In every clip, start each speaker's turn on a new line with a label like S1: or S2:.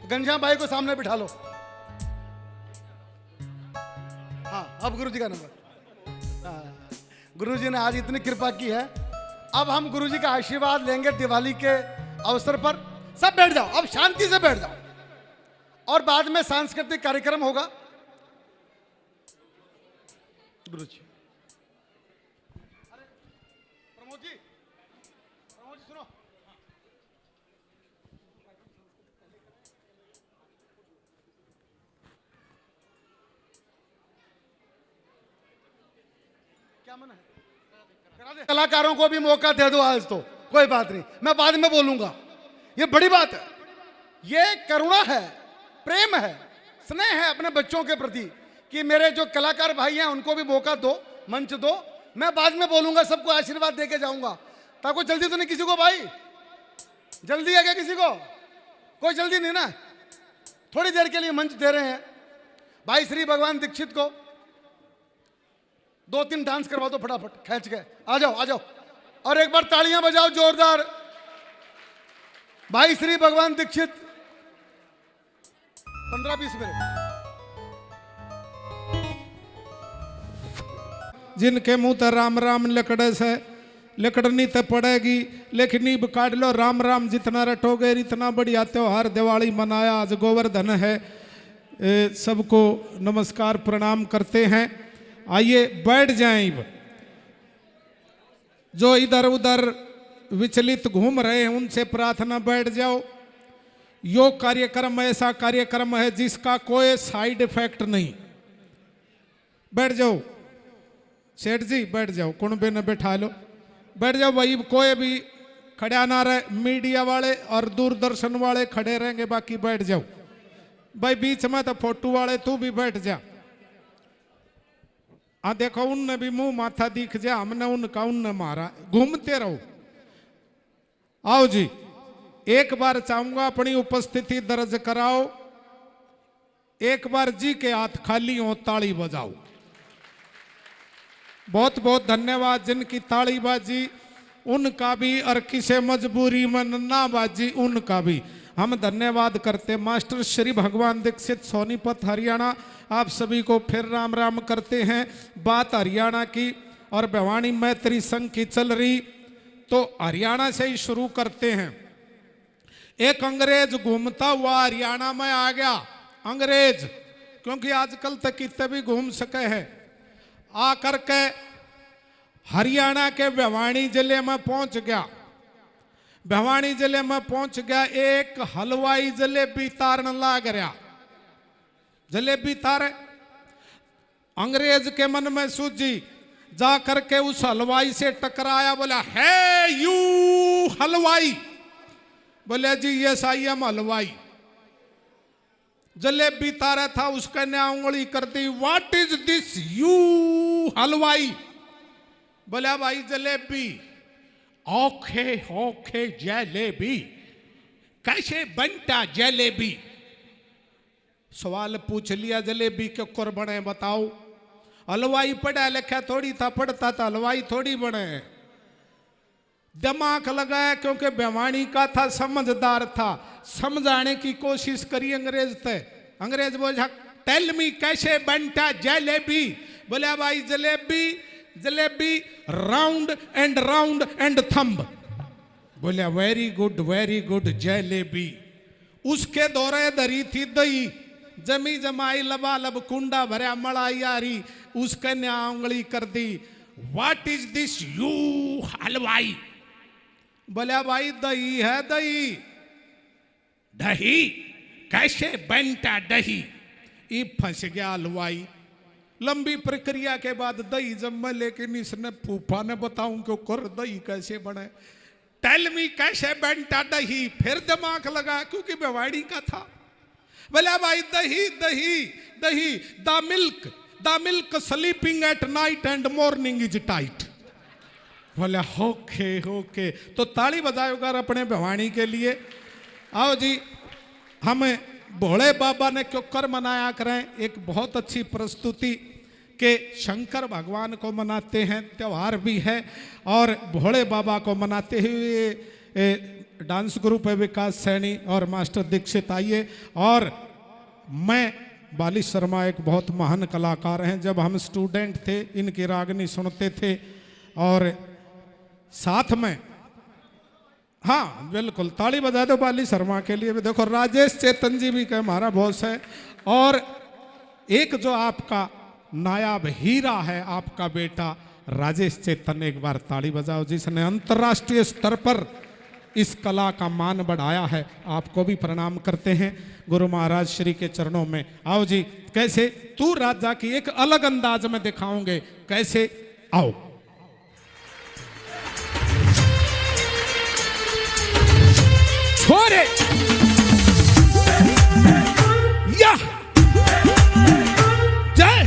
S1: घनश्याम भाई को सामने बिठा लो। हाँ, अब गुरुजी का नंबर। हाँ, गुरुजी ने आज इतनी कृपा की है। अब हम गुरुजी का आशीर्वाद लेंगे दिवाली के अवसर पर। सब बैठ जाओ, अब शांति से बैठ जाओ, और बाद में सांस्कृतिक कार्यक्रम होगा। गुरुजी, प्रमोद जी सुनो। क्या मन है? करा दे। कलाकारों को भी मौका दे दो आज, तो कोई बात नहीं, मैं बाद में बोलूंगा। ये बड़ी बात है, ये करुणा है, प्रेम है, स्नेह है अपने बच्चों के प्रति कि मेरे जो कलाकार भाई हैं उनको भी मौका दो, मंच दो। मैं बाद में बोलूंगा, सबको आशीर्वाद देके जाऊंगा। ताकि जल्दी तो नहीं किसी को भाई? जल्दी है क्या किसी को? कोई जल्दी नहीं ना। थोड़ी देर के लिए मंच दे रहे हैं भाई श्री भगवान दीक्षित को। 2-3 डांस करवा दो फटाफट खींच के। आ जाओ आ जाओ, और एक बार तालियां बजाओ जोरदार। भाई श्री भगवान दीक्षित 15-20 मिनट।
S2: जिनके मुंह तर राम राम लकड़े से लकड़नी तो पड़ेगी, लेकिन नीब काट लो राम राम जितना रटोगे। इतना बढ़िया त्योहार दिवाली मनाया, आज गोवर्धन है। सबको नमस्कार प्रणाम करते हैं। आइए बैठ जाएं। जो इधर उधर विचलित घूम रहे हैं उनसे प्रार्थना, बैठ जाओ। योग कार्यक्रम ऐसा कार्यक्रम है जिसका कोई साइड इफेक्ट नहीं। बैठ जाओ सेठ जी, बैठ जाओ, कुणबे ने बैठा लो, बैठ जाओ भाई। कोई भी खड़ा ना रहे, मीडिया वाले और दूरदर्शन वाले खड़े रहेंगे, बाकी बैठ जाओ भाई। बीच में तो फोटो वाले तू भी बैठ जा। देखो उनने भी मुंह माथा दिख जा, हमने उनका उनने मारा। घूमते रहो। आओ जी, एक बार चाहूंगा अपनी उपस्थिति दर्ज कराओ। एक बार जी के हाथ खाली हो, ताली बजाओ। बहुत बहुत धन्यवाद जिनकी ताली बाजी, उनका भी, और किसे मजबूरी में ना बाजी उनका भी हम धन्यवाद करते। मास्टर श्री भगवान दीक्षित सोनीपत हरियाणा, आप सभी को फिर राम राम करते हैं। बात हरियाणा की और भिवानी मैत्री संघ की चल रही, तो हरियाणा से ही शुरू करते हैं। एक अंग्रेज घूमता हुआ हरियाणा में आ गया। अंग्रेज, क्योंकि आजकल तक कितने भी घूम सके हैं, आकर के हरियाणा के भिवानी जिले में पहुंच गया। भिवानी जिले में पहुंच गया, एक हलवाई जलेबी तारन लाग रहा। जलेबी तारे, अंग्रेज के मन में सूझी, जा करके उस हलवाई से टकराया। बोला, है यू हलवाई? बोले, जी यस आई एम हलवाई। जलेबी तारा था, उसका ने उंगली कर दी। व्हाट इज दिस यू हलवाई? बोला, भाई जलेबी। ओके ओके जलेबी, कैसे बनता जलेबी? सवाल पूछ लिया, जलेबी के कुर बने बताओ। हलवाई पढ़ा लिखा थोड़ी था, पढ़ता था हलवाई थोड़ी बने। दिमाग लगाया, क्योंकि भिवानी का था, समझदार था, समझाने की कोशिश करी अंग्रेज थे। अंग्रेज बोला, टेल मी कैसे बनता जलेबी? बोला, भाई jalebi jalebi round and thumb. बोला, वेरी गुड जलेबी। उसके दौरे धरी थी दही, जमी जमाई लबालब कुंडा भरा मलाई यारी। उसके ने उंगली कर दी। व्हाट इज दिस यू हलवाई? बोला, भाई दही है दही। दही कैसे बनता दही? ये फंस गया हलवाई। लंबी प्रक्रिया के बाद दही जम्मा, लेकिन इसने फूफा ने बताऊं क्यों कर दही कैसे बने। टेल मी कैसे बनता दही? फिर दिमाग लगा, क्योंकि भिवानी का था। बोला, भाई दही दही दही, the milk sleeping at night and morning is tight. बोले, ओके। तो ताली बजाओगा अपने भिवानी के लिए। आओ जी, हमें भोले बाबा ने क्यों कर मनाया करें। एक बहुत अच्छी प्रस्तुति के शंकर भगवान को मनाते हैं, त्योहार भी है, और भोले बाबा को मनाते हुए डांस ग्रुप है विकास सैनी और मास्टर दीक्षित। आइए। और मैं बाली शर्मा एक बहुत महान कलाकार हैं। जब हम स्टूडेंट थे इनकी रागनी सुनते थे और साथ में, हाँ बिल्कुल, ताली बजा दो बाली शर्मा के लिए भी। देखो राजेश चेतन जी भी का हमारा बॉस है। और एक जो आपका नायाब हीरा है आपका बेटा राजेश चेतन, एक बार ताली बजाओ, जिसने अंतर्राष्ट्रीय स्तर पर इस कला का मान बढ़ाया है। आपको भी प्रणाम करते हैं गुरु महाराज श्री के चरणों में। आओ जी, कैसे तू राजा की एक अलग अंदाज में दिखाओगे, कैसे, आओ। छोरे या जय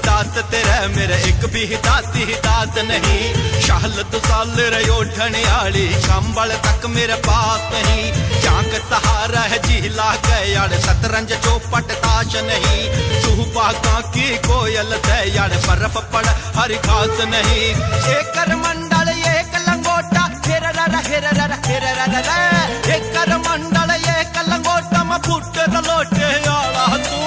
S3: दात तेरे मेरे एक भी दाती दात नहीं। शाहल तू साल रयो ढनियाली कंबल तक मेरे पास नहीं। चांक सहारा है झीला गयाड़ शतरंज चौपट ताश नहीं। तू बागा की कोयल दयाड़ बर्फ पड़ हर घास नहीं। एक मंडल एक लंगोटा हेर रर हेर रर हेर रर एक मंडल एक लंगोटा म फुट लोटे आला तू।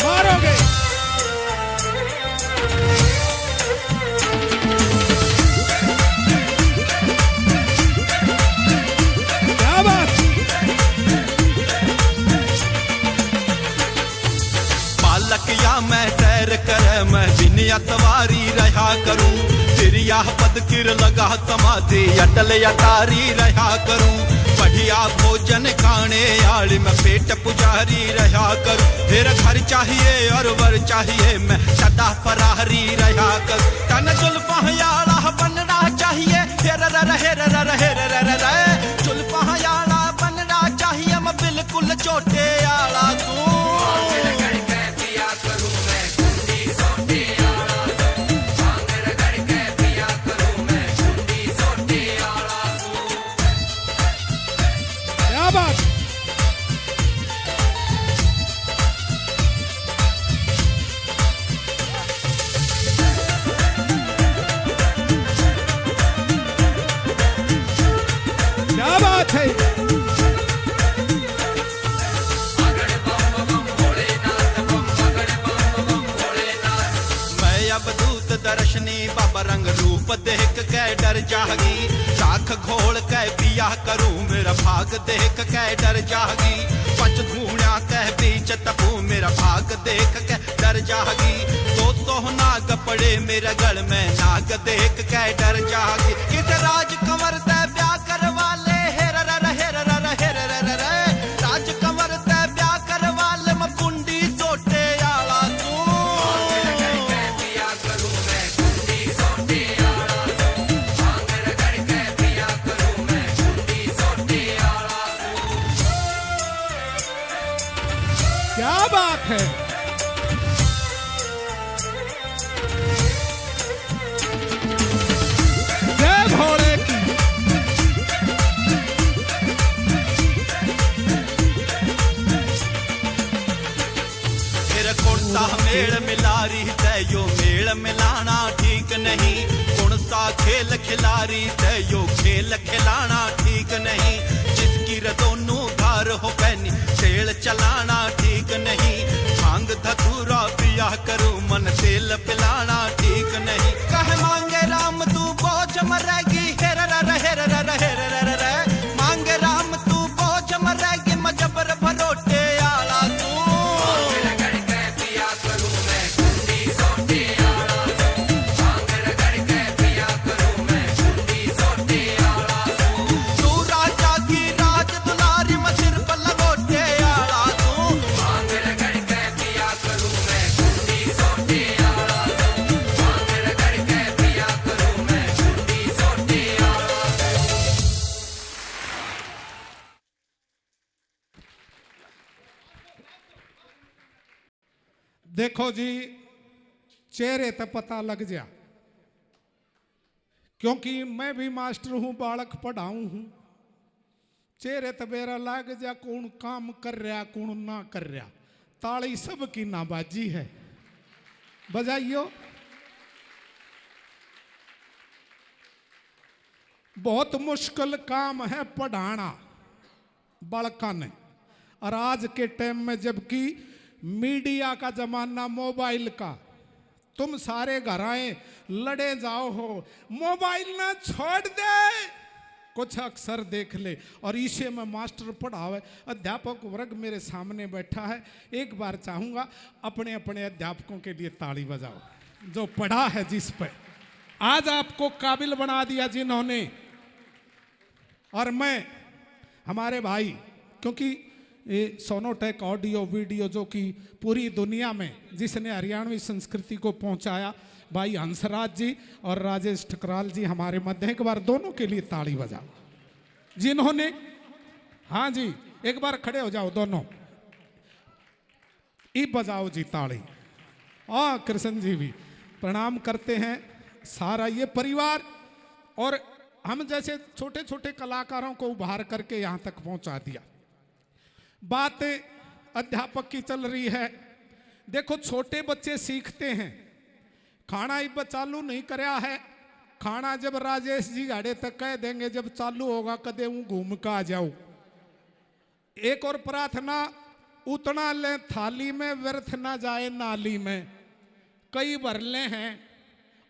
S2: मारोगे क्या बात।
S3: बालक या मैं सैर कर मैं बिनिया सवारी रहा करूं। तिरिया पद किर लगा समाधि अटल अटारी रहा करूं। बढ़िया भोजन खाने आड़ में पेट पुजारी रहा करूं। फिर घर चाहिए और वर चाहिए मैं सदा फरारी रहा करूं। तन जुल्फा याला बनना चाहिए हेर रर हेर रर हेर रर जुल्फा याला बनना चाहिए मैं बिल्कुल छोटे आला तू।
S2: बात क्या बात है।
S3: मैं अब दूत दर्शनी बाबा रंग रूप देख के डर जागी। साख घोल के पिया करूं मेरा भाग देख के डर जागी। पच धूणा कह बीच तपू मेरा भाग देख के डर जागी। तो नाग पड़े मेरे गल में नाग देख के डर जागी। किस राज कंवर से ब्याह करवा ले हेर रर हेर रर हेर रर राज कंवर से ब्याह करवा ले मैं कुंडी सोटे आला तू।
S2: क्या बात है।
S3: खेल खिलारी से यो खेल खिलाना ठीक नहीं। जिसकी दोनों घर हो पैनी खेल चलाना ठीक नहीं। भांग धतूरा पिया करो मन तेल पिलाना ठीक नहीं। कह मांगे राम तू बोझ मरेगी हेर हेर हेर मांगे राम तू बोझ मरेगी मजबर भरोटे आला तू।
S2: देखो जी, चेहरे तो पता लग जा, क्योंकि मैं भी मास्टर हूं, बालक पढ़ाऊं हूं। चेहरे तो मेरा लग जा कौन काम कर रहा कौन ना कर रहा। ताली सब की नाबाजी है, बजाइयो। बहुत मुश्किल काम है पढ़ाना बालका ने। और आज के टाइम में जबकि मीडिया का जमाना, मोबाइल का, तुम सारे घर आए लड़े जाओ हो, मोबाइल ना छोड़ दे, कुछ अक्सर देख ले। और इसे में मास्टर पढ़ावे, अध्यापक वर्ग मेरे सामने बैठा है। एक बार चाहूंगा अपने अपने अध्यापकों के लिए ताली बजाओ, जो पढ़ा है, जिस पे आज आपको काबिल बना दिया जिन्होंने। और मैं हमारे भाई, क्योंकि ये सोनोटेक ऑडियो वीडियो जो कि पूरी दुनिया में जिसने हरियाणवी संस्कृति को पहुंचाया, भाई हंसराज जी और राजेश ठकराल जी हमारे मध्य। एक बार दोनों के लिए ताली बजाओ जिन्होंने, हाँ जी, एक बार खड़े हो जाओ दोनों, ई बजाओ जी ताली। कृष्ण जी भी प्रणाम करते हैं, सारा ये परिवार। और हम जैसे छोटे छोटे कलाकारों को उभार करके यहाँ तक पहुंचा दिया। बात अध्यापक की चल रही है। देखो, छोटे बच्चे सीखते हैं। खाना इब चालू नहीं कराया है, खाना जब राजेश जी गाड़े तक कह देंगे, जब चालू होगा कदे हूं घूम का आ जाऊं। एक और प्रार्थना, उतना ले थाली में व्यर्थ ना जाए नाली में, कई भरले हैं।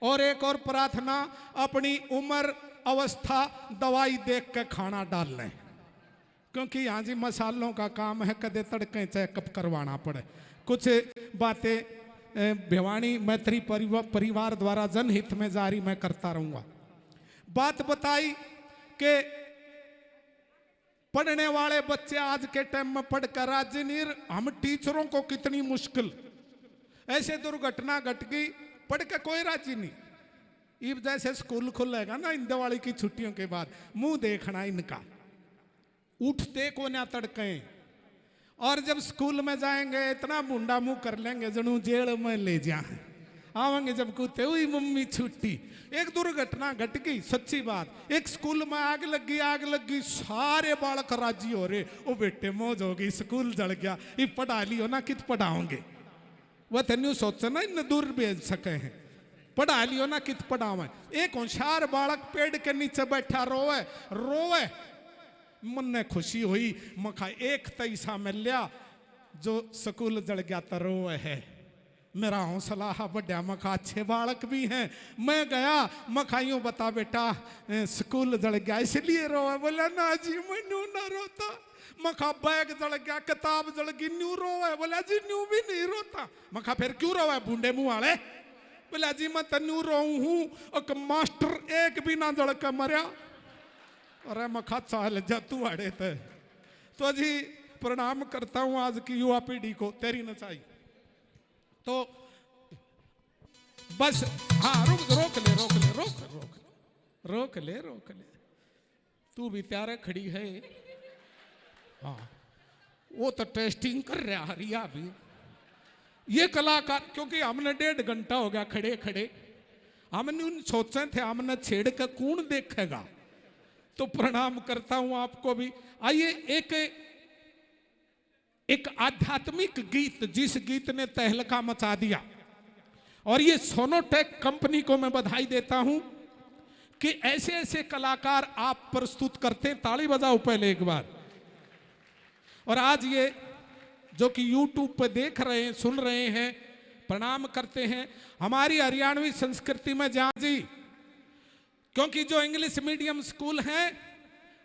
S2: और एक और प्रार्थना, अपनी उम्र अवस्था दवाई देख के खाना डाल लें, क्योंकि यहाँ जी मसालों का काम है, कदे तड़के चेकअप करवाना पड़े। कुछ बातें भिवानी मैत्री परिवार द्वारा जनहित में जारी मैं करता रहूंगा। बात बताई कि पढ़ने वाले बच्चे आज के टाइम में पढ़कर राज्य नहीं, हम टीचरों को कितनी मुश्किल, ऐसे दुर्घटना घट गई, पढ़ के कोई राजी नहीं। अब जैसे स्कूल खुलेगा ना इन दिवाली की छुट्टियों के बाद, मुंह देखना इनका, उठते को ना तड़के। और जब स्कूल में जाएंगे इतना मुंडा मुंह कर लेंगे जनू जेल में ले जाए। आवेंगे जब कूदते हुई मम्मी छुट्टी। एक दुर्घटना घट गई, सच्ची बात। एक स्कूल में आग लगी, सारे बालक राजी हो रहे, ओ बेटे मौज होगी, स्कूल जल गया, ये पढ़ा लियो ना, कित पढ़ाओगे। वह तेन सोचे ना इन दूर भेज सके हैं, पढ़ा लियो ना, कित पढ़ावे। एक होशियार बालक पेड़ के नीचे बैठा रोवे। मन ने खुशी हुई, मखा एक तैसा मिल लिया, जो स्कूल जल गया तो रोवे है। मेरा हौसला बढ़िया, मखा अच्छे बालक भी हैं। मैं गया, मखा यूं बता बेटा स्कूल जल गया इसलिए रोवे। बोला ना जी मैनू ना रोता। मखा बैग जल गया, किताब जल गई, न्यू रोवे। बोला जी न्यू भी नहीं रोता। मखा फिर क्यों रोवे बूढ़े मुंह वाले। बोला जी मैं तन्यू रोऊं हूं, और मास्टर एक भी ना जल के मरिया। अरे मखा चाल जा तू आड़े थे। तो जी प्रणाम करता हूं आज की युवा पीढ़ी को, तेरी नचाई। तो बस हाँ, रोक ले। तू भी त्यारे खड़ी है। हाँ, वो तो टेस्टिंग कर रहा हरिया भी। ये कलाकार, क्योंकि हमने 1.5 घंटा हो गया खड़े खड़े, हमने सोचे थे हमने छेड़ के कौन देखेगा। तो प्रणाम करता हूं आपको भी। आइए एक आध्यात्मिक गीत, जिस गीत ने तहलका मचा दिया, और ये सोनोटेक कंपनी को मैं बधाई देता हूं कि ऐसे ऐसे कलाकार आप प्रस्तुत करते हैं। ताली बजाओ पहले एक बार। और आज ये जो कि YouTube पे देख रहे हैं, सुन रहे हैं, प्रणाम करते हैं। हमारी हरियाणवी संस्कृति में जहाँ जी, क्योंकि जो इंग्लिश मीडियम स्कूल हैं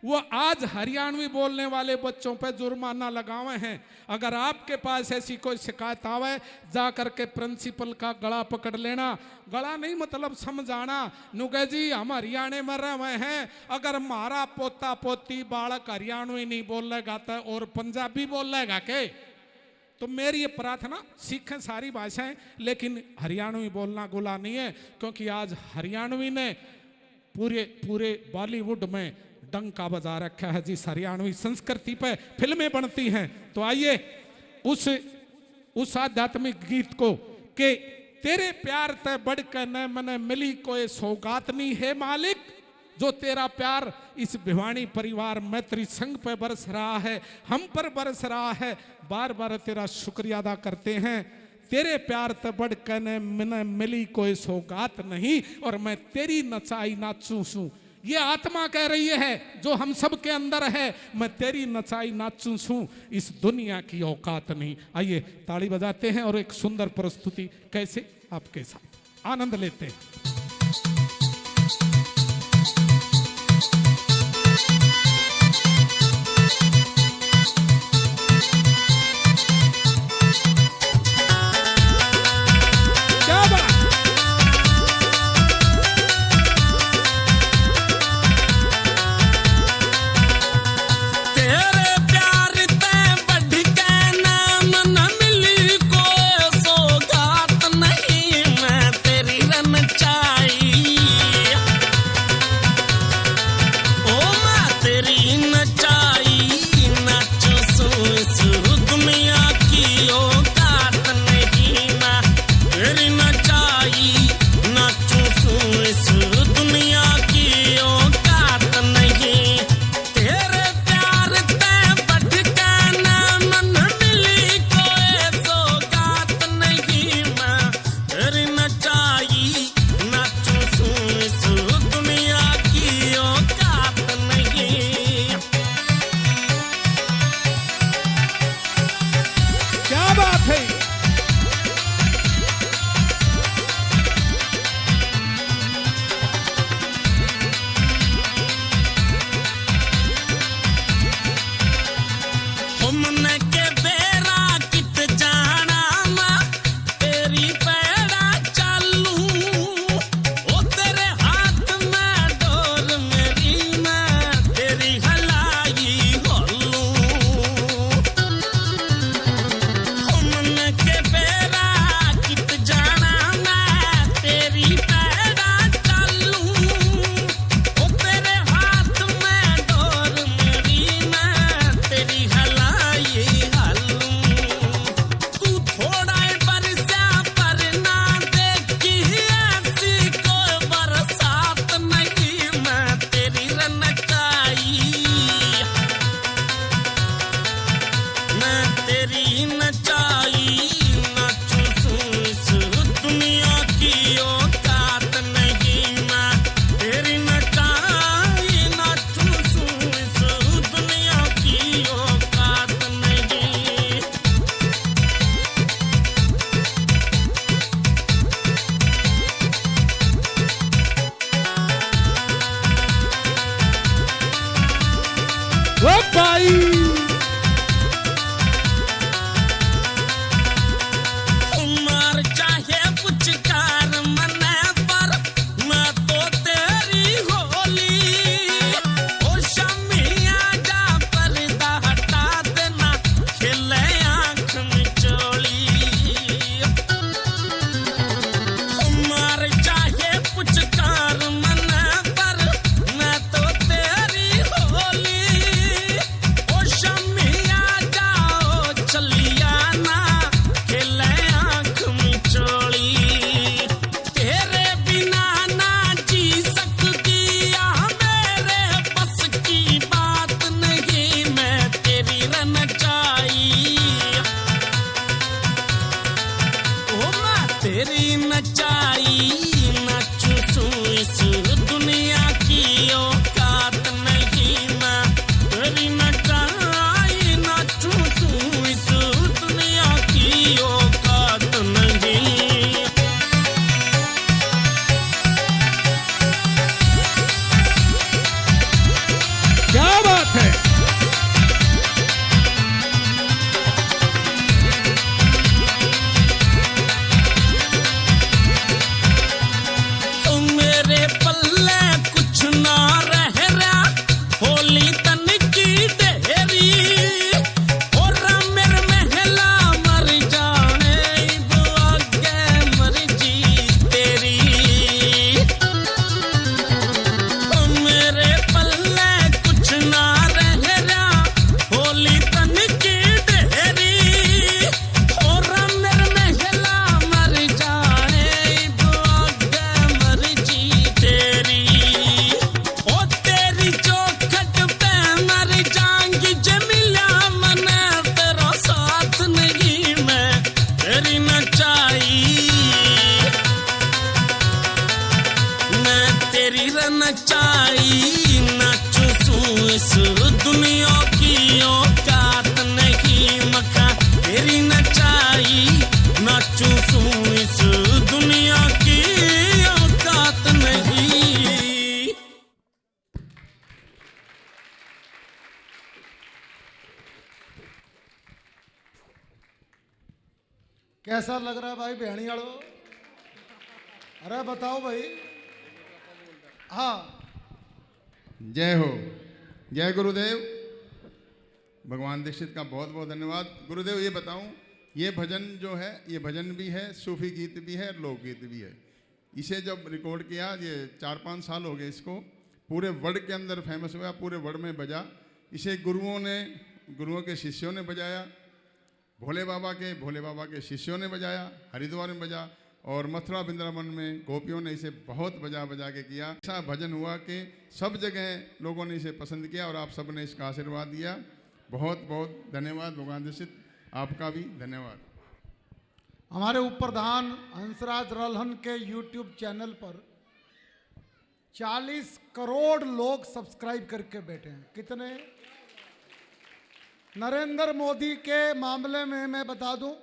S2: वो आज हरियाणवी बोलने वाले बच्चों पे जुर्माना लगावे हैं। अगर आपके पास ऐसी कोई शिकायत आवे, जा करके प्रिंसिपल का गला पकड़ लेना। गला नहीं मतलब समझाना, नुगे जी हम हरियाणा में रहे हैं, अगर हमारा पोता पोती बालक हरियाणवी नहीं बोलेगा तो और पंजाबी बोलेगा के? तो मेरी ये प्रार्थना, सीखें सारी भाषाएं लेकिन हरियाणवी बोलना गुला नहीं है, क्योंकि आज हरियाणवी ने पूरे बॉलीवुड में डंका बजा रखा है जिस हरियाणवी संस्कृति पे फिल्में बनती हैं। तो आइए उस आध्यात्मिक गीत को कि तेरे प्यार ते बढ़कर न मन मिली कोई सौगात नहीं है मालिक, जो तेरा प्यार इस भिवानी परिवार मैत्री संघ पे बरस रहा है, हम पर बरस रहा है, बार बार तेरा शुक्रिया अदा करते हैं। तेरे प्यार ते बढ़कर न मन मिली कोई सौगात नहीं, और मैं तेरी नचाई नाचू सूं। ये आत्मा कह रही है जो हम सब के अंदर है, मैं तेरी नचाई नाचू सूं, इस दुनिया की औकात नहीं। आइए ताली बजाते हैं और एक सुंदर प्रस्तुति कैसे आपके साथ आनंद लेते हैं।
S4: चाहिए नचाई नाचू सू इस दुनिया की औकात नहीं मखा तेरी नचाई नाचू सू इस दुनिया की औकात नहीं।
S1: कैसा लग रहा है भाई बिहानी वालों? अरे बताओ भाई। हाँ,
S5: जय हो, जय गुरुदेव। भगवान दीक्षित का बहुत बहुत धन्यवाद। गुरुदेव ये बताऊं, ये भजन जो है ये भजन भी है, सूफी गीत भी है, लोकगीत भी है। इसे जब रिकॉर्ड किया, ये 4-5 साल हो गए इसको, पूरे वर्ल्ड के अंदर फेमस हुआ, पूरे वर्ल्ड में बजा। इसे गुरुओं के शिष्यों ने बजाया, भोले बाबा के शिष्यों ने बजाया, हरिद्वार में बजा, और मथुरा वृंदावन में गोपियों ने इसे बहुत बजा बजा के किया। ऐसा भजन हुआ कि सब जगह लोगों ने इसे पसंद किया और आप सब ने इसका आशीर्वाद दिया। बहुत बहुत धन्यवाद भगवान दीक्षित, आपका भी धन्यवाद।
S1: हमारे उप प्रधान हंसराज रल्हन के YouTube चैनल पर 40 करोड़ लोग सब्सक्राइब करके बैठे हैं। कितने? नरेंद्र मोदी के मामले में मैं बता दूं,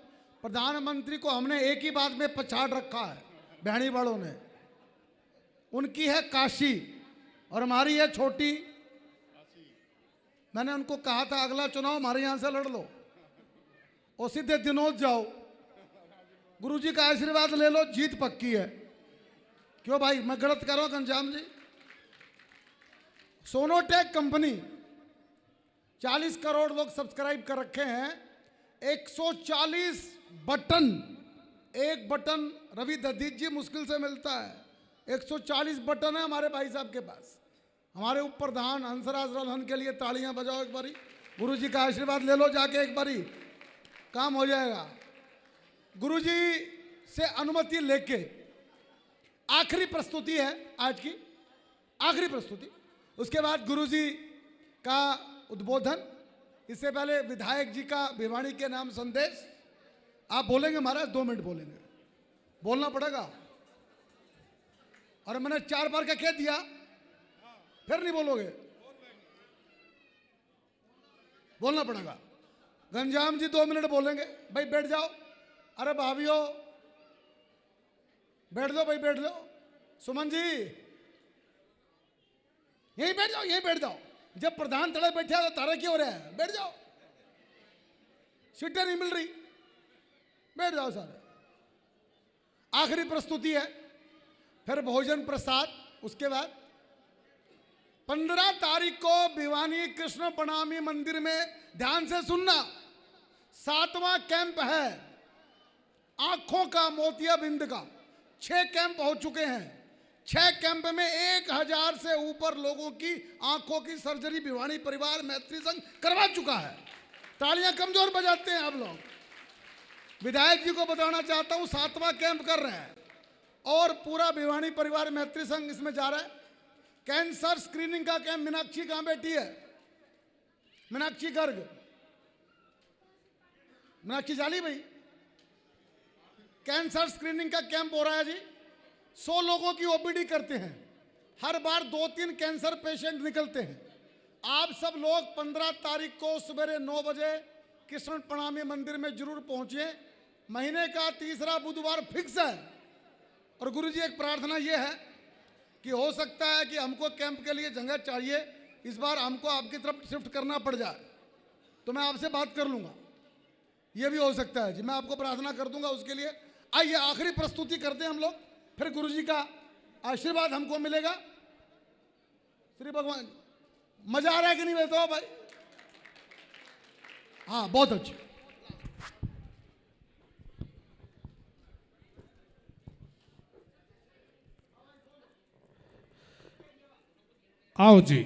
S1: प्रधानमंत्री को हमने एक ही बात में पछाड़ रखा है बहनी वालों ने। उनकी है काशी और हमारी है छोटी। मैंने उनको कहा था अगला चुनाव हमारे यहां से लड़ लो और सीधे दिनोद जाओ, गुरुजी का आशीर्वाद ले लो, जीत पक्की है। क्यों भाई, मैं गलत कर रहा हूं घनश्याम जी? सोनोटेक कंपनी 40 करोड़ लोग सब्सक्राइब कर रखे हैं। 140 बटन, एक बटन रवि दधीच जी मुश्किल से मिलता है। 140 बटन है हमारे भाई साहब के पास। हमारे उप प्रधान हंसराज रल्हन के लिए तालियां बजाओ एक बारी। गुरुजी का आशीर्वाद ले लो जाके एक बारी, काम हो जाएगा। गुरुजी से अनुमति लेके आखिरी प्रस्तुति है आज की, आखिरी प्रस्तुति। उसके बाद गुरुजी का उद्बोधन। इससे पहले विधायक जी का भिवानी के नाम संदेश। आप बोलेंगे महाराज, 2 मिनट बोलेंगे, बोलना पड़ेगा। और मैंने 4 बार का कह दिया, फिर नहीं बोलोगे, बोलना पड़ेगा। घनश्याम जी 2 मिनट बोलेंगे। भाई बैठ जाओ, अरे भाभियों बैठ लो, भाई बैठ लो। सुमन जी यहीं बैठ जाओ, यहीं बैठ जाओ। जब प्रधान तड़े बैठे तो तारा क्यों हो रहा है? बैठ जाओ, सीटें नहीं मिल रही, बैठ जाओ सारे। आखिरी प्रस्तुति है, फिर भोजन प्रसाद। उसके बाद 15 तारीख को भिवानी कृष्ण प्रणामी मंदिर में, ध्यान से सुनना, 7वां कैंप है आंखों का मोतियाबिंद का। 6 कैंप हो चुके हैं। 6 कैंप में 1000 से ऊपर लोगों की आंखों की सर्जरी भिवानी परिवार मैत्री संघ करवा चुका है। तालियां कमजोर बजाते हैं आप लोग। विधायक जी को बताना चाहता हूं, 7वां कैंप कर रहे हैं और पूरा भिवानी परिवार मैत्री संघ इसमें जा रहा है। कैंसर स्क्रीनिंग का कैंप, मीनाक्षी कहां बैठी है? मीनाक्षी गर्ग, मीनाक्षी जाली भाई। कैंसर स्क्रीनिंग का कैंप हो रहा है जी। 100 लोगों की ओपीडी करते हैं। हर बार 2-3 कैंसर पेशेंट निकलते हैं। आप सब लोग 15 तारीख को सवेरे 9 बजे कृष्ण प्रणामी मंदिर में जरूर पहुंचिए। महीने का 3रा बुधवार फिक्स है। और गुरुजी एक प्रार्थना ये है कि हो सकता है कि हमको कैंप के लिए जगह चाहिए, इस बार हमको आपकी तरफ शिफ्ट करना पड़ जाए, तो मैं आपसे बात कर लूँगा। ये भी हो सकता है जी, मैं आपको प्रार्थना कर दूंगा उसके लिए। आइए आखिरी प्रस्तुति करते हैं हम लोग, फिर गुरुजी का आशीर्वाद हमको मिलेगा। श्री भगवान, मजा आ रहा है कि नहीं बताओ भाई? हाँ बहुत अच्छी।
S2: आओ जी,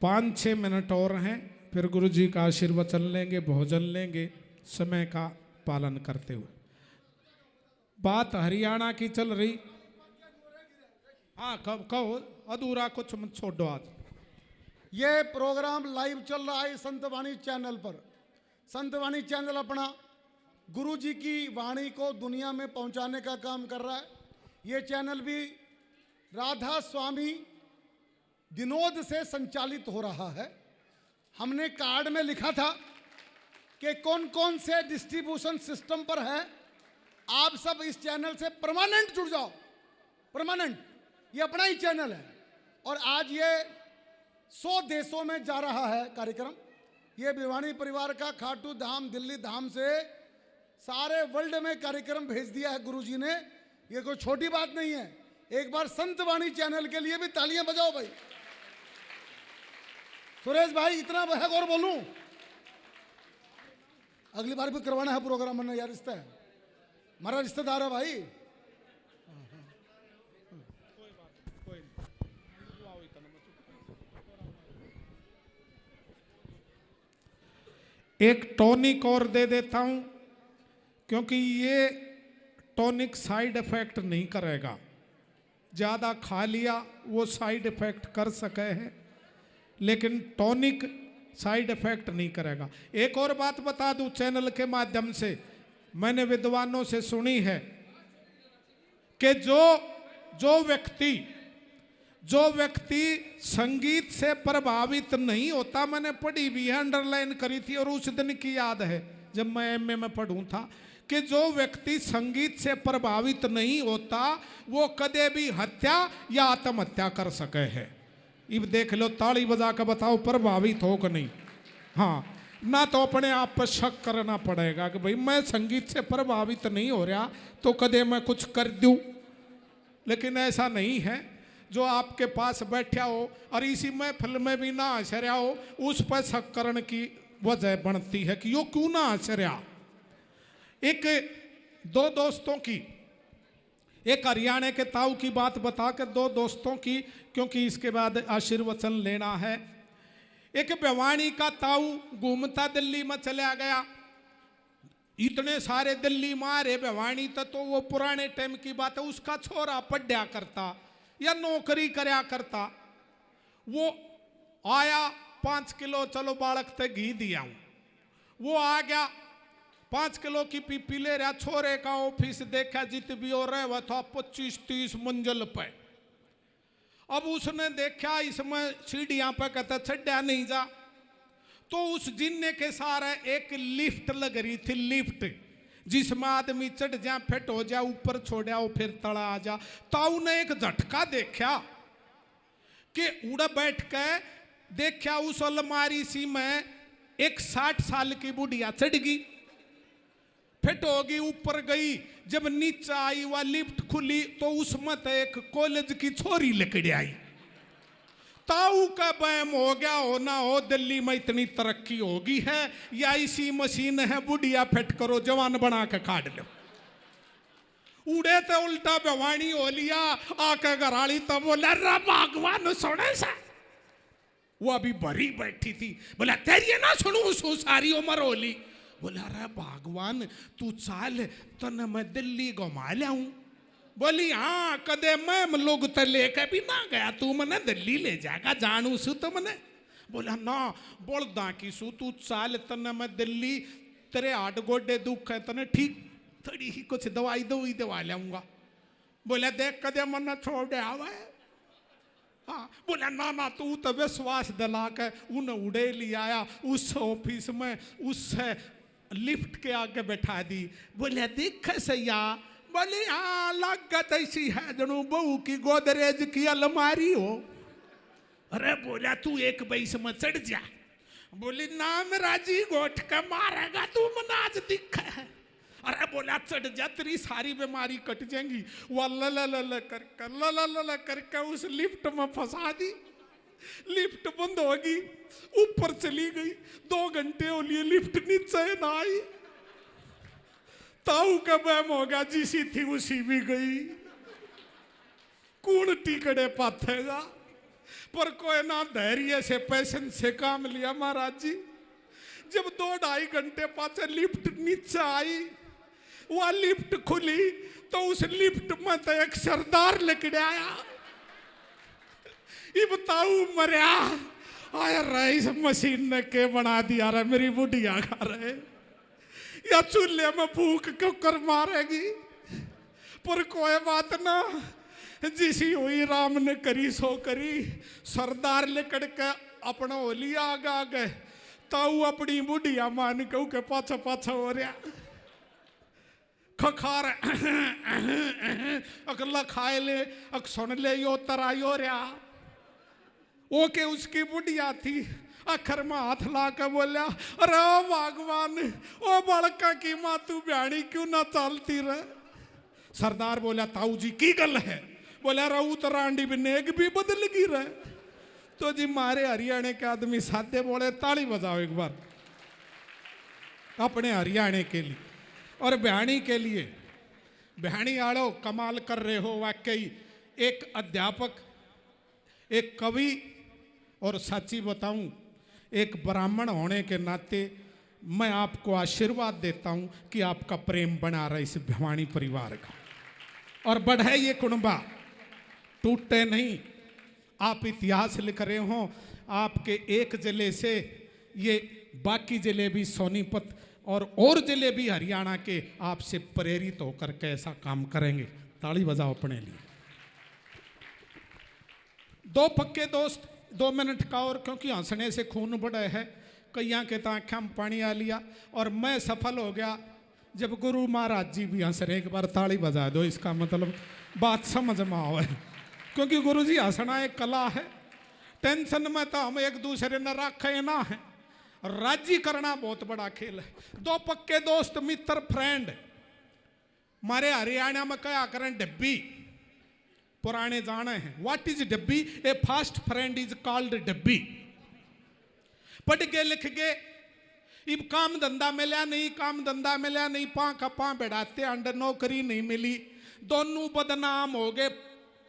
S2: 5-6 मिनट और हैं, फिर गुरु जी का आशीर्वचन लेंगे, भोजन लेंगे, समय का पालन करते हुए। बात हरियाणा की चल रही। हाँ कहो, अधूरा कुछ मत छोड़ो। आज
S1: ये प्रोग्राम लाइव चल रहा है संत वाणी चैनल पर। संत वाणी चैनल अपना गुरु जी की वाणी को दुनिया में पहुंचाने का काम कर रहा है। ये चैनल भी राधा स्वामी विनोद से संचालित हो रहा है। हमने कार्ड में लिखा था कि कौन कौन से डिस्ट्रीब्यूशन सिस्टम पर है। आप सब इस चैनल से परमानेंट जुड़ जाओ, परमानेंट, ये अपना ही चैनल है। और आज ये 100 देशों में जा रहा है कार्यक्रम। ये भिवानी परिवार का खाटू धाम, दिल्ली धाम से सारे वर्ल्ड में कार्यक्रम भेज दिया है गुरुजी ने। ये कोई छोटी बात नहीं है। एक बार संत वाणी चैनल के लिए भी तालियां बजाओ भाई। सुरेश भाई इतना है और बोलूं, अगली बार भी करवाना है प्रोग्राम, मैंने यार रिश्ता है, हमारा रिश्तेदार है भाई।
S2: एक टॉनिक और दे देता हूं, क्योंकि ये टॉनिक साइड इफेक्ट नहीं करेगा। ज़्यादा खा लिया वो साइड इफेक्ट कर सके है, लेकिन टॉनिक साइड इफेक्ट नहीं करेगा। एक और बात बता दूं, चैनल के माध्यम से मैंने विद्वानों से सुनी है कि जो व्यक्ति संगीत से प्रभावित नहीं होता, मैंने पढ़ी भी है, अंडरलाइन करी थी, और उस दिन की याद है जब मैं एमए में पढ़ूं था, कि जो व्यक्ति संगीत से प्रभावित नहीं होता वो कदे भी हत्या या आत्महत्या कर सके है। अब देख लो, ताली बजा कर बताओ प्रभावित हो कि नहीं। हाँ, ना तो अपने आप पर शक करना पड़ेगा कि भाई मैं संगीत से प्रभावित नहीं हो रहा तो कदे मैं कुछ कर दूं। लेकिन ऐसा नहीं है। जो आपके पास बैठा हो और इसी महफिल में भी ना हंस रहा हो, उस पर शक करने की वजह बनती है कि यो क्यों ना हंस रहा। एक दो दोस्तों की, एक हरियाणा के ताऊ की बात बता के, दो दोस्तों की, क्योंकि इसके बाद आशीर्वचन लेना है। एक भिवानी का ताऊ घूमता दिल्ली में चला गया। इतने सारे दिल्ली में आ रहे भिवानी तो वो पुराने टाइम की बात है। उसका छोरा पढ़ा करता या नौकरी करया करता। वो आया, 5 किलो चलो बालक ते घी दिया हूं। वो आ गया, 5 किलो की पीपी ले रहा। छोरे का ऑफिस देखा, जित भी हो रहा वह था 25-30 मंजिल पे। अब उसने देखा इसमें सीढ़ियां पे, कहता छड्या नहीं जा। तो उस जिन्ने के सारे एक लिफ्ट लग रही थी, लिफ्ट जिसमें आदमी चढ़ जा, फिट हो जा, ऊपर छोड़ा हो, फिर तड़ा आ जा। ताऊ ने एक झटका देखा कि उड़ा बैठ के देखा उस अलमारी सी में एक 60 साल की बुढ़िया चढ़ गई, फिट होगी, ऊपर गई। जब नीचे आई वह लिफ्ट खुली तो उसमें तो एक कॉलेज की छोरी लकड़ी आई। ताऊ का बैम हो गया, हो ना हो दिल्ली में इतनी तरक्की होगी है या इसी मशीन है, बुढ़िया फिट करो, जवान बना के काट लो। उड़े तो उल्टा भिवानी हो लिया। आके घराली तो बोला, रा भगवान सोने सा। वो अभी भरी बैठी थी, बोला तेरी ना सुनू, सु सारी उम्र होली। बोला रे भगवान तू चाल, तने मैं दिल्ली घुमा लाऊं। बोली हाँ, कदे मैं लोग तो लेके भी ना गया, तू मने दिल्ली ले जाएगा, जानू सु तो मने। बोला ना, बोलदा की सु, तू चाल, तने मैं दिल्ली, तेरे हाथ गोडे दुख है, तने ठीक थोड़ी ही कुछ दवाई दवा लाऊंगा। बोला देख कदे मना छोड़ दे आवे। हाँ, बोला ना ना, तू तो विश्वास दिला के उन्हें उड़े ले आया उस ऑफिस में, उससे लिफ्ट के आगे बैठा दी। बोले देख सैया। बोले हाँ, लागत ऐसी है जनू बहू की गोदरेज की अलमारी हो। अरे बोला तू एक बैस में चढ़ जा। बोली नाम राजी गोठ के मारेगा तू, मनाज दिख है। अरे बोला चढ़ जा, तेरी सारी बीमारी कट जाएंगी। वो ल करके उस लिफ्ट में फंसा दी। लिफ्ट बंद होगी, ऊपर चली गई। 2 घंटे हो लिए लिफ्ट नीचे ना आई। ताऊ का बैम हो गया, जिसी थी उसी भी गई। कौन टिकड़े पाथेगा, पर कोई ना धैर्य से पैसेंस से काम लिया महाराज जी। जब 2-2.5 घंटे पाछे लिफ्ट नीचे आई, वह लिफ्ट खुली तो उस लिफ्ट में तो एक सरदार लेके आया। ये बताऊ मरिया आया रहा, इस मशीन ने के बना दिया रहा, मेरी बुढ़िया खा रहे या चूल्हे में फूक क्यों कर मारेगी। पर कोई बात ना, जिसी हुई राम ने करी सो करी। सरदार लिकड़ के अपना होली आगा गए ताऊ अपनी बुढ़िया मान कहू के पाछा पाछा हो रहा खखार अकला खाए ले अक सुन ले यो तरायो रहा ओके उसकी बुढ़िया थी अखर में हाथ ला के बोलिया अरे भगवान ओ बड़का की माँ तू ब्याणी क्यों ना चलती रहे। सरदार बोला ताऊ जी की गल है। बोला रहू तो रांडी भी नेक भी बदल गई रहे। तो जी मारे हरियाणा के आदमी सादे बोले ताली बजाओ एक बार अपने हरियाणा के लिए और ब्याणी के लिए। ब्याणी आड़ो कमाल कर रहे हो वाकई। एक अध्यापक, एक कवि और सच्ची बताऊं एक ब्राह्मण होने के नाते मैं आपको आशीर्वाद देता हूं कि आपका प्रेम बना रहा इस भिवानी परिवार का और बढ़े ये कुणबा, टूटे नहीं। आप इतिहास लिख रहे हो, आपके एक जिले से ये बाकी जिले भी सोनीपत और जिले भी हरियाणा के आपसे प्रेरित होकर के ऐसा काम करेंगे। ताली बजाओ अपने लिए। दो पक्के दोस्त 2 मिनट का और, क्योंकि हंसने से खून बढ़े है। कईया के तो आँखों में पानी आ लिया और मैं सफल हो गया जब गुरु महाराज जी भी हंस रहे। एक बार ताली बजा दो, इसका मतलब बात समझ में आवे। क्योंकि गुरु जी हंसना एक कला है। टेंशन में तो हम एक दूसरे न रखे ना है, राजी करना बहुत बड़ा खेल है। 2 पक्के दोस्त, मित्र, फ्रेंड। हमारे हरियाणा में क्या करें, डब्बी पुराने जाने हैं। व्हाट इज डब्बी? ए फास्ट फ्रेंड इज कॉल्ड डब्बी। पढ़ के लिख के इब काम धंधा मिला नहीं, काम धंधा मिला नहीं, पां का पां बैठाते अंडर नौकरी नहीं मिली। दोनों बदनाम हो गए,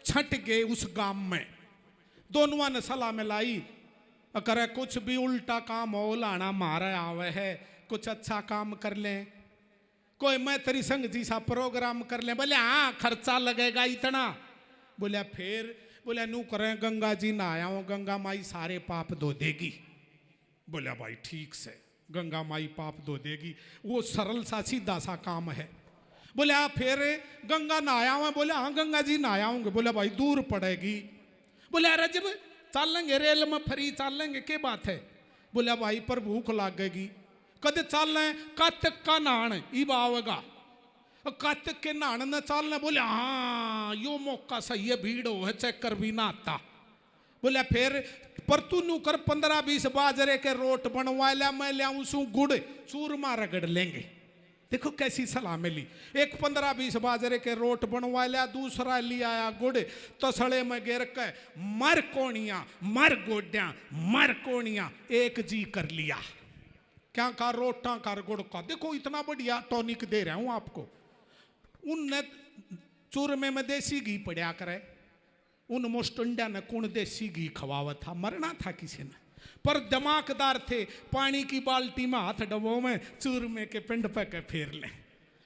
S2: छट गए उस गांव में। दोनों ने सलाह मिलाई, अगर कुछ भी उल्टा काम हो लाना मारा आवे है, कुछ अच्छा काम कर लें, कोई मैं तेरी संग जी सा प्रोग्राम कर लें। बोले हाँ खर्चा लगेगा इतना। बोले फिर? बोले नू करें गंगा जी नहाया हूँ, गंगा माई सारे पाप धो देगी। बोले भाई ठीक से, गंगा माई पाप धो देगी, वो सरल सा सीधा सा काम है। बोले हाँ फिर गंगा नहाया हूँ? बोले हाँ गंगा जी नहाया हूँगे। बोले भाई दूर पड़ेगी। बोले अरे जब चल लेंगे रेल में फ्री चल लेंगे, क्या बात है। बोले भाई पर भूख लगेगी। कद चल रहे कार्तिक का नहान इब आवेगा, कार्तिक के नहान न चलना। बोले हाँ यो मौका सही है, भीड़ हो है चक्कर भी ना आता। बोले फिर पर तू नू कर 15-20 बाजरे के रोट बनवा लिया, मैं ले आऊँ सू गुड़ चूरमा रगड़ लेंगे। देखो कैसी सलाह मिली। एक 15-20 बाजरे के रोट बनवा लिया, दूसरा लिया आया गुड़, तसड़े में गिर के मर कोणिया मर गोड्या मर कोणिया एक जी कर लिया। क्या का रोटा कर गुड़ का। देखो इतना बढ़िया टॉनिक दे रहा हूं आपको। उनने चूरमे में देसी घी पड़ा करे, उन मुस्टंडा ने कौन देसी घी खवावा था, मरना था किसी ने। पर दिमागदार थे, पानी की बाल्टी में हाथ डबो में चूरमे के पिंड पे के फेर लें,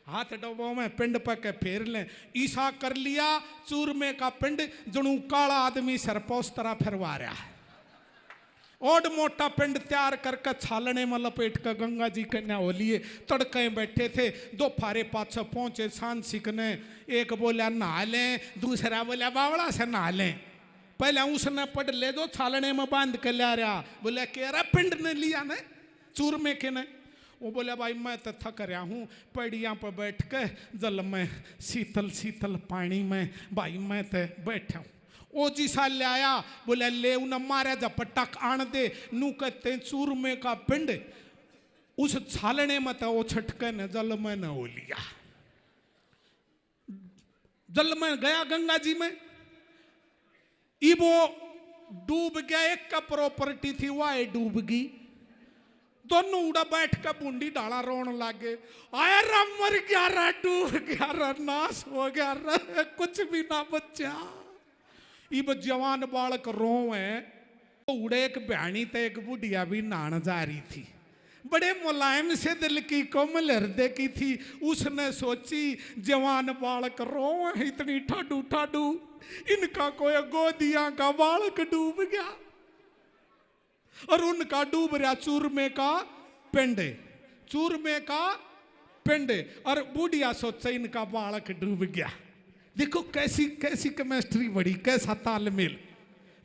S2: हाथ डबो में पिंड पे के फेर लें। ईसा कर लिया चूरमे का पिंड, जणू काला आदमी सरपोस तरह फिरवा रहा है। ओड मोटा पिंड तैयार करके छालने में लपेट कर गंगा जी कन्या हो लिए। तड़के बैठे थे, 2 फारे पाछे पहुंचे सांझ सीखने। एक बोला नहा लें, दूसरा बोला बावड़ा से नहा लें। पहले उसने पढ़ ले दो, छालने में बांध के ला रहा। बोले कह रहा पिंड ने लिया ने चूरमे के ने। वो बोले भाई मैं तो थक रहा हूँ, पैड़िया पर बैठ के जल में शीतल शीतल पानी में भाई मैं तो बैठा हूँ। ओ जी सा ले आया। बोले ले उन्हें मारे झपटक आन दे। नू कहते चूरमे का पिंड उस छालने में तो वो छटके ने जल में न हो लिया। जल में गया गंगा जी में, इब वो डूब गया। एक का प्रॉपर्टी थी वह डूब गई। दोनों उड़ा बैठ कर बूंदी डाला रोन लागे। आया रा मर गया रा, डूब गया रा, नाश हो गया रा, कुछ भी ना बचा। इब जवान बालक रोवे। तो उड़े एक बहनी तो एक बुढ़िया भी नहान जा रही थी। बड़े मुलायम से दिल की, कोमल हृदय की थी। उसने सोची जवान बालक रोवे इतनी ठाडू ठाडू, इनका कोई गोदिया का बालक डूब गया और उनका डूब रहा चूरमे का पिंड, चूरमे का पिंड। और बुढ़िया सोचा इनका बालक डूब गया। देखो कैसी कैसी केमिस्ट्री बड़ी, कैसा तालमेल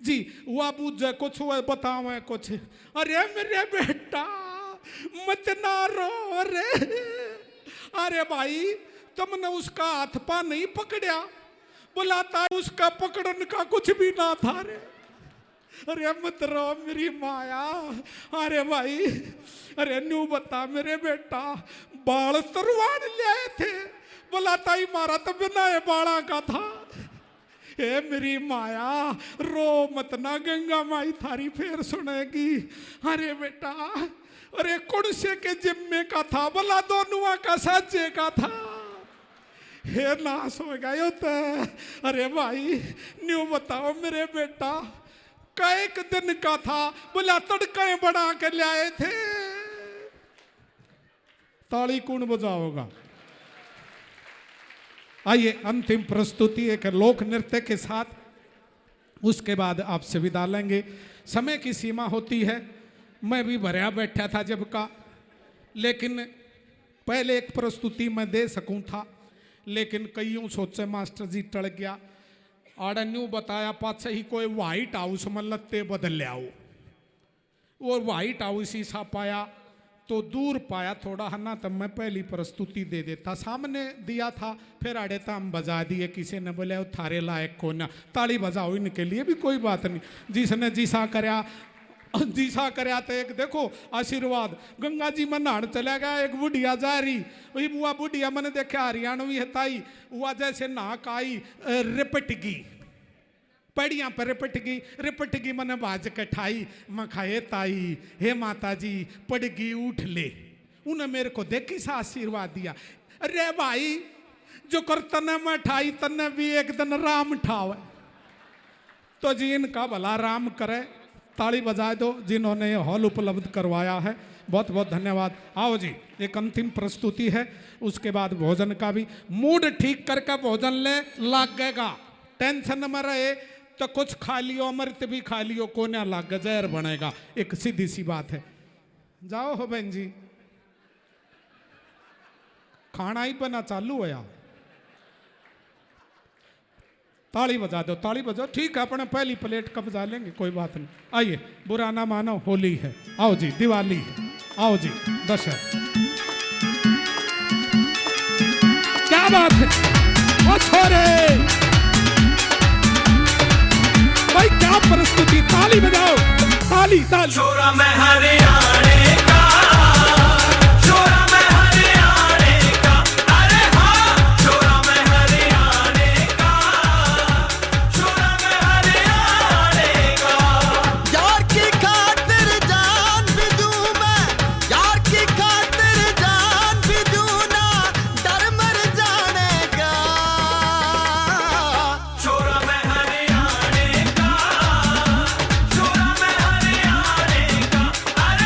S2: जी। हुआ बुझे कुछ, हुआ बतावे कुछ। अरे मेरे बेटा मत ना रो रे। अरे भाई तुमने उसका हाथ पा नहीं पकड़ा, बुलाता उसका पकड़ने का कुछ भी ना था रे। अरे मत रो मेरी माया। अरे भाई, अरे न्यू बता मेरे बेटा, बाल तरवाड़ ले आए थे, बुलाता ही मारा तो बिना ये बाड़ा का था। हे मेरी माया रो मत ना, गंगा माई थारी फिर सुनेगी। अरे बेटा, अरे कौन से के जिम्मे का था, बोला दोनों का साजे का था। हे नाश हो गया तो। अरे भाई न्यू बताओ मेरे बेटा, एक दिन का था, बोला तड़के बना के ले आए थे। ताली कौन बजाओगा? आइए अंतिम प्रस्तुति एक लोक नृत्य के साथ, उसके बाद आपसे विदा लेंगे। समय की सीमा होती है, मैं भी भरया बैठा था जब का, लेकिन पहले एक प्रस्तुति मैं दे सकूं था, लेकिन कईयों सोचे मास्टर जी टल गया। आड़न्यू बताया पाछे ही कोई व्हाइट हाउस में लत्ते बदल ले आओ। वो व्हाइट हाउस ही सा पाया तो दूर पाया थोड़ा, है ना, तब मैं पहली प्रस्तुति दे देता। सामने दिया था, फिर आड़े था हम बजा दिए। किसी ने बोले थारे लायक को ना, ताली बजाओ इनके लिए भी कोई बात नहीं। जिसने जिसा करया तो एक देखो आशीर्वाद। गंगा जी में नहान चला गया, एक बुढ़िया जा रही, वही बुआ बुढ़िया मैंने देखा हरियाणवी है ताई, हुआ जैसे नाक आई रिपटगी, पड़िया पर रिपटगी मैंने बाज के ठाई। मैं खाए ताई, हे माता जी पड़गी उठ ले। उन्हें मेरे को देखी सा आशीर्वाद दिया। अरे भाई जो कर तने में ठाई तने भी एक दिन राम ठावे, तो जी इनका भला राम करे। ताली बजा दो जिन्होंने ये हॉल उपलब्ध करवाया है, बहुत बहुत धन्यवाद। आओ जी, एक अंतिम प्रस्तुति है, उसके बाद भोजन का भी मूड ठीक करके भोजन ले लागेगा। टेंशन में रहे तो कुछ खा लियो, अमृत भी खा लियो, को ना लाग जहर बनेगा। एक सीधी सी बात है। जाओ हो बहन जी, खाना ही बना चालू है यार। ताली बजा दो, ताली बजाओ। ठीक है, अपने पहली प्लेट कब बजा लेंगे, कोई बात नहीं। आइए, बुरा ना मानो, होली है। आओ जी, दिवाली है। आओ जी, दशहरा। क्या बात है, ओ छोरे भाई, क्या प्रस्तुति। ताली बजाओ, ताली ताली।
S3: छोरा मैं हरियाणे का, छोरा मैं हरियाणे का, अरे हाँ छोरा मैं हरियाणे का, छोरा मैं हरियाणे का।
S6: यार की खातिर जान भी दूं मैं, यार की खातिर जान भी दूं ना, डर मर जाने का।
S3: छोरा मैं हरियाणे का, छोरा मैं हरियाणे का, अरे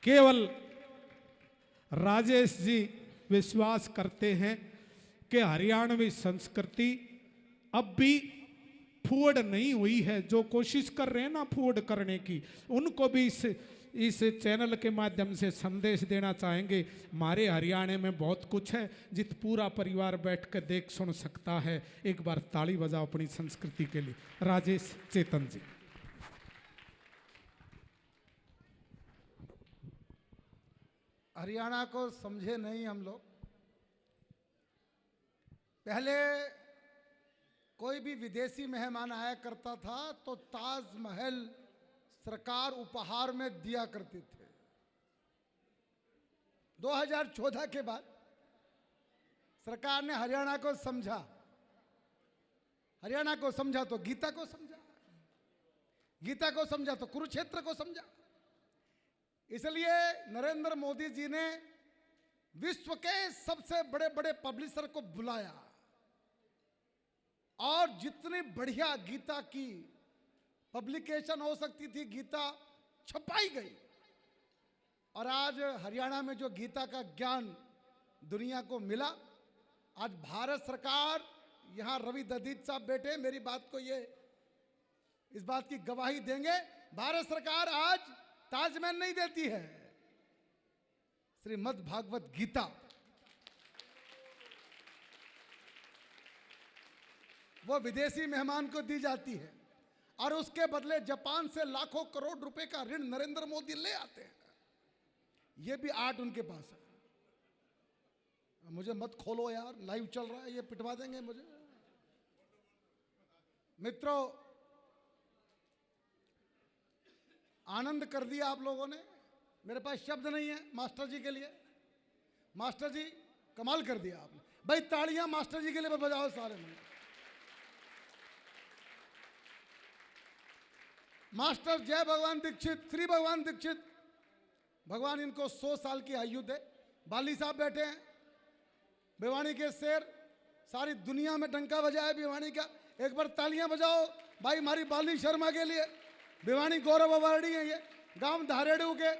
S2: केवल राजेश जी विश्वास करते हैं कि हरियाणवी संस्कृति अब भी फूड नहीं हुई है। जो कोशिश कर रहे हैं ना फूड करने की, उनको भी इस चैनल के माध्यम से संदेश देना चाहेंगे। हमारे हरियाणा में बहुत कुछ है जित पूरा परिवार बैठ कर देख सुन सकता है। एक बार ताली बजाओ अपनी संस्कृति के लिए। राजेश चेतन जी।
S1: हरियाणा को समझे नहीं हम लोग। पहले कोई भी विदेशी मेहमान आया करता था तो ताजमहल सरकार उपहार में दिया करती थे। 2014 के बाद सरकार ने हरियाणा को समझा। हरियाणा को समझा तो गीता को समझा, गीता को समझा तो कुरुक्षेत्र को समझा। इसलिए नरेंद्र मोदी जी ने विश्व के सबसे बड़े बड़े पब्लिशर को बुलाया और जितनी बढ़िया गीता की पब्लिकेशन हो सकती थी गीता छपाई गई। और आज हरियाणा में जो गीता का ज्ञान दुनिया को मिला, आज भारत सरकार, यहां रवि दधीच साहब बैठे, मेरी बात को ये इस बात की गवाही देंगे, भारत सरकार आज ताजमहल नहीं देती है, श्रीमद् भागवत गीता वो विदेशी मेहमान को दी जाती है और उसके बदले जापान से लाखों करोड़ रुपए का ऋण नरेंद्र मोदी ले आते हैं। ये भी आर्ट उनके पास है। मुझे मत खोलो यार, लाइव चल रहा है, ये पिटवा देंगे मुझे। मित्रों, आनंद कर दिया आप लोगों ने। मेरे पास शब्द नहीं है मास्टर जी के लिए। मास्टर जी कमाल कर दिया आपने। भाई तालियां मास्टर जी के लिए बजाओ सारे में। मास्टर जय भगवान दीक्षित, श्री भगवान दीक्षित, भगवान इनको 100 साल की आयु दे। बाली साहब बैठे हैं, भिवानी के शेर, सारी दुनिया में डंका बजाया भिवानी का। एक बार तालियां बजाओ भाई हमारी बाली शर्मा के लिए। भिवानी गौरव अवार्डी है ये, गांव धारेड़ू के,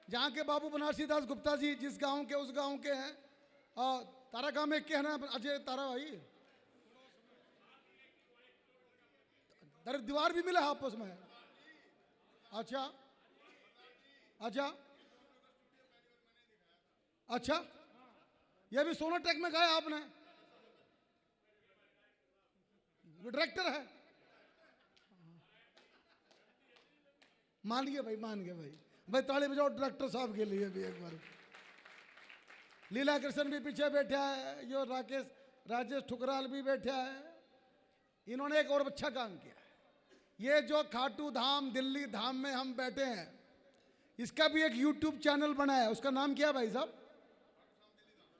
S1: जहाँ के बाबू बनारसी दास गुप्ता जी जिस गांव के उस गांव के हैं। तारा गांव में क्या है ना अजय तारा भाई, तेरे दीवार भी मिला आपस में। अच्छा अच्छा अच्छा, ये भी सोनोटेक में गाया आपने, डायरेक्टर है। मान गए भाई, मान गए भाई। भाई ताली बजाओ डायरेक्टर साहब के लिए भी एक बार। लीला कृष्ण भी पीछे बैठा है, यो राजेश ठुकराल भी बैठा है। इन्होंने एक और अच्छा काम किया। ये जो खाटू धाम दिल्ली धाम में हम बैठे हैं, इसका भी एक यूट्यूब चैनल बना है। उसका नाम क्या है भाई साहब?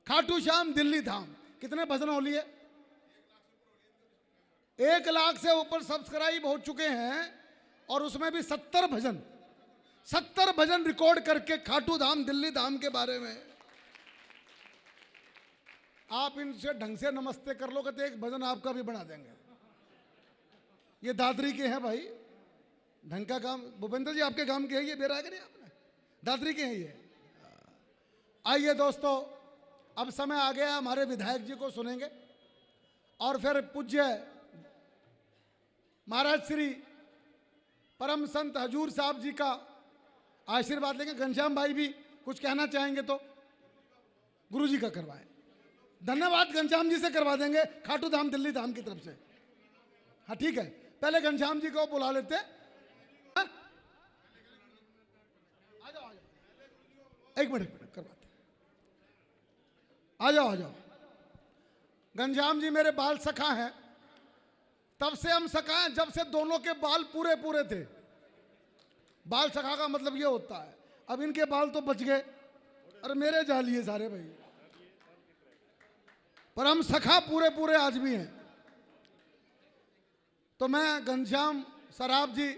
S1: खाटू श्याम दिल्ली धाम। कितने भजन हो लिए? 1 लाख से ऊपर सब्सक्राइब हो चुके हैं और उसमें भी 70 भजन रिकॉर्ड करके खाटू धाम दिल्ली धाम के बारे में। आप इनसे ढंग से नमस्ते कर लोगे तो एक भजन आपका भी बना देंगे। ये दादरी के हैं भाई, ढंग का काम। भूपेंद्र जी आपके काम के हैं ये, बेरा के नहीं आपने, दादरी के हैं ये। आइए दोस्तों, अब समय आ गया, हमारे विधायक जी को सुनेंगे और फिर पूज्य महाराज श्री परम संत हजूर साहब जी का आशीर्वाद लेंगे। घनश्याम भाई भी कुछ कहना चाहेंगे तो गुरु जी का करवाएं। धन्यवाद, घनश्याम जी से करवा देंगे खाटू धाम दिल्ली धाम की तरफ से। हाँ ठीक है, पहले घनश्याम जी को बुला लेते हैं। आ जाओ, एक मिनट करवाते हैं। आ जाओ। घनश्याम जी मेरे बाल सखा हैं, तब से हम सखा हैं जब से दोनों के बाल पूरे पूरे थे। बाल सखा का मतलब ये होता है। अब इनके बाल तो बच गए, अरे मेरे जा लिए सारे भाई, पर हम सखा पूरे पूरे आज भी हैं। तो मैं घनश्याम सराफ जी,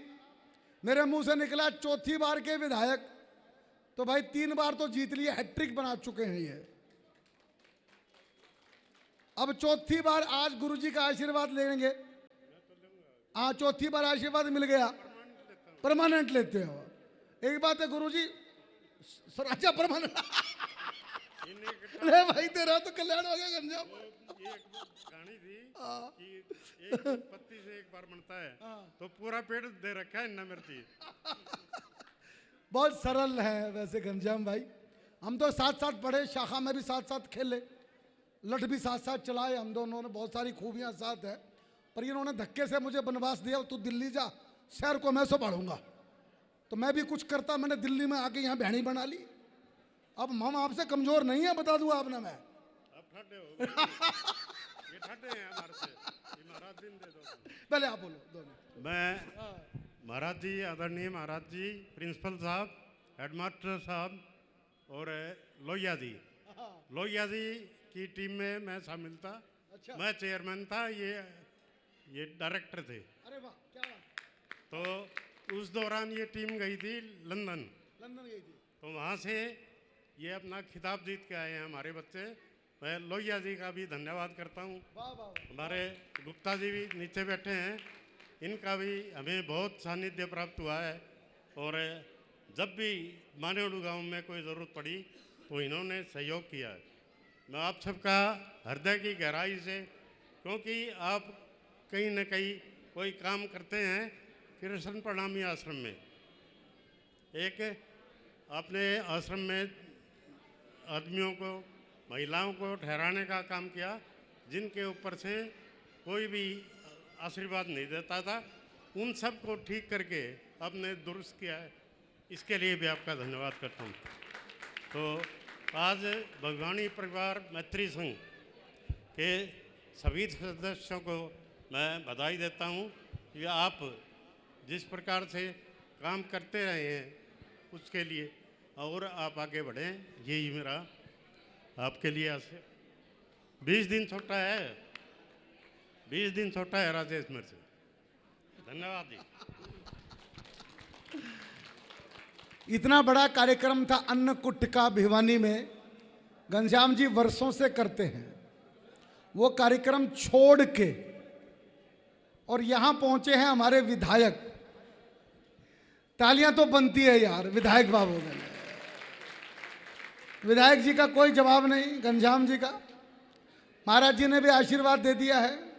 S1: मेरे मुंह से निकला चौथी बार के विधायक, तो भाई 3 बार तो जीत लिए, हैट्रिक बना चुके हैं ये। अब चौथी बार आज गुरुजी का आशीर्वाद लेंगे। हाँ, चौथी बार आशीर्वाद मिल गया, परमानेंट लेते हो। एक बात है गुरुजी, स्वराज्य परमानंद अरे भाई तेरा तो कल्याण हो गया घनश्याम।
S7: एक कहानी थी कि एक पत्ती से एक बार बनता है तो पूरा पेड़ दे रखा है इन्ना मिर्ची।
S1: बहुत सरल है वैसे घनश्याम भाई। हम तो साथ साथ पढ़े, शाखा में भी साथ साथ खेले, लठ भी साथ साथ चलाए, हम दोनों ने बहुत सारी खूबियां साथ है। पर इन्होंने धक्के से मुझे बनवास दिया, तू दिल्ली जा, शहर को मैं संभालूंगा। तो मैं भी कुछ करता, मैंने दिल्ली में आके यहाँ बहनी बना ली। अब हम आपसे कमजोर नहीं है, बता दूंगा आपने। मैं
S7: अब ठंडे हो गए। ये ठंडे हैं हमारे से। ये महाराज दिन दे दो।
S1: पहले आप बोलो दोनों।
S7: मैं महाराज जी, आदरणीय महाराज जी, प्रिंसिपल साहब, हेडमास्टर साहब और लोहिया जी की टीम में मैं शामिल था।
S1: अच्छा।
S7: मैं चेयरमैन था, ये डायरेक्टर थे।
S1: अरे वाह क्या बात।
S7: तो उस दौरान ये टीम गई थी लंदन।
S1: गई थी।
S7: तो वहाँ से ये अपना खिताब जीत के आए हैं हमारे बच्चे। मैं लोहिया जी का भी धन्यवाद करता हूँ।
S1: वाह वाह।
S7: हमारे गुप्ता जी भी नीचे बैठे हैं, इनका भी हमें बहुत सानिध्य प्राप्त हुआ है। और जब भी मानेवडू गांव में कोई ज़रूरत पड़ी तो इन्होंने सहयोग किया है। मैं आप सबका हृदय की गहराई से, क्योंकि आप कहीं न कहीं कोई काम करते हैं कृष्ण प्रणामी आश्रम में। एक आपने आश्रम में आदमियों को, महिलाओं को ठहराने का काम किया, जिनके ऊपर से कोई भी आशीर्वाद नहीं देता था, उन सब को ठीक करके आपने दुरुस्त किया है। इसके लिए भी आपका धन्यवाद करता हूँ। तो आज भगवानी परिवार मैत्री संघ के सभी सदस्यों को मैं बधाई देता हूँ कि आप जिस प्रकार से काम करते रहे हैं उसके लिए और आप आगे बढ़ें, यही मेरा आपके लिए आशा। 20 दिन छोटा है, 20 दिन छोटा है राजेश मेरे से। धन्यवाद जी।
S1: इतना बड़ा कार्यक्रम था अन्नकूट का भिवानी में, घनश्याम जी वर्षों से करते हैं। वो कार्यक्रम छोड़ के और यहां पहुंचे हैं हमारे विधायक। तालियां तो बनती है यार विधायक बाबू के लिए। विधायक जी का कोई जवाब नहीं, घनश्याम जी का। महाराज जी ने भी आशीर्वाद दे दिया है।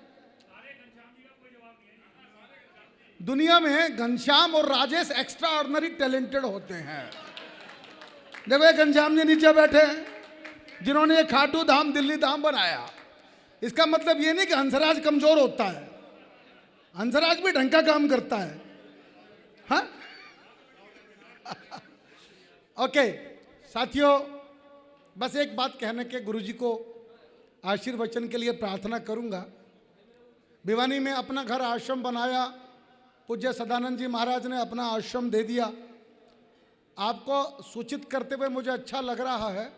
S1: दुनिया में घनश्याम और राजेश एक्स्ट्रा ऑर्डिनरी टैलेंटेड होते हैं। देखो ये घनश्याम जी नीचे बैठे हैं, जिन्होंने ये खाटू धाम दिल्ली धाम बनाया। इसका मतलब ये नहीं कि हंसराज कमजोर होता है, हंसराज भी ढंग का काम करता है। हाँ ओके साथियों, बस एक बात कहने के गुरुजी को आशीर्वचन के लिए प्रार्थना करूंगा। भिवानी में अपना घर आश्रम बनाया, पूज्य सदानंद जी महाराज ने अपना आश्रम दे दिया। आपको सूचित करते हुए मुझे अच्छा लग रहा है,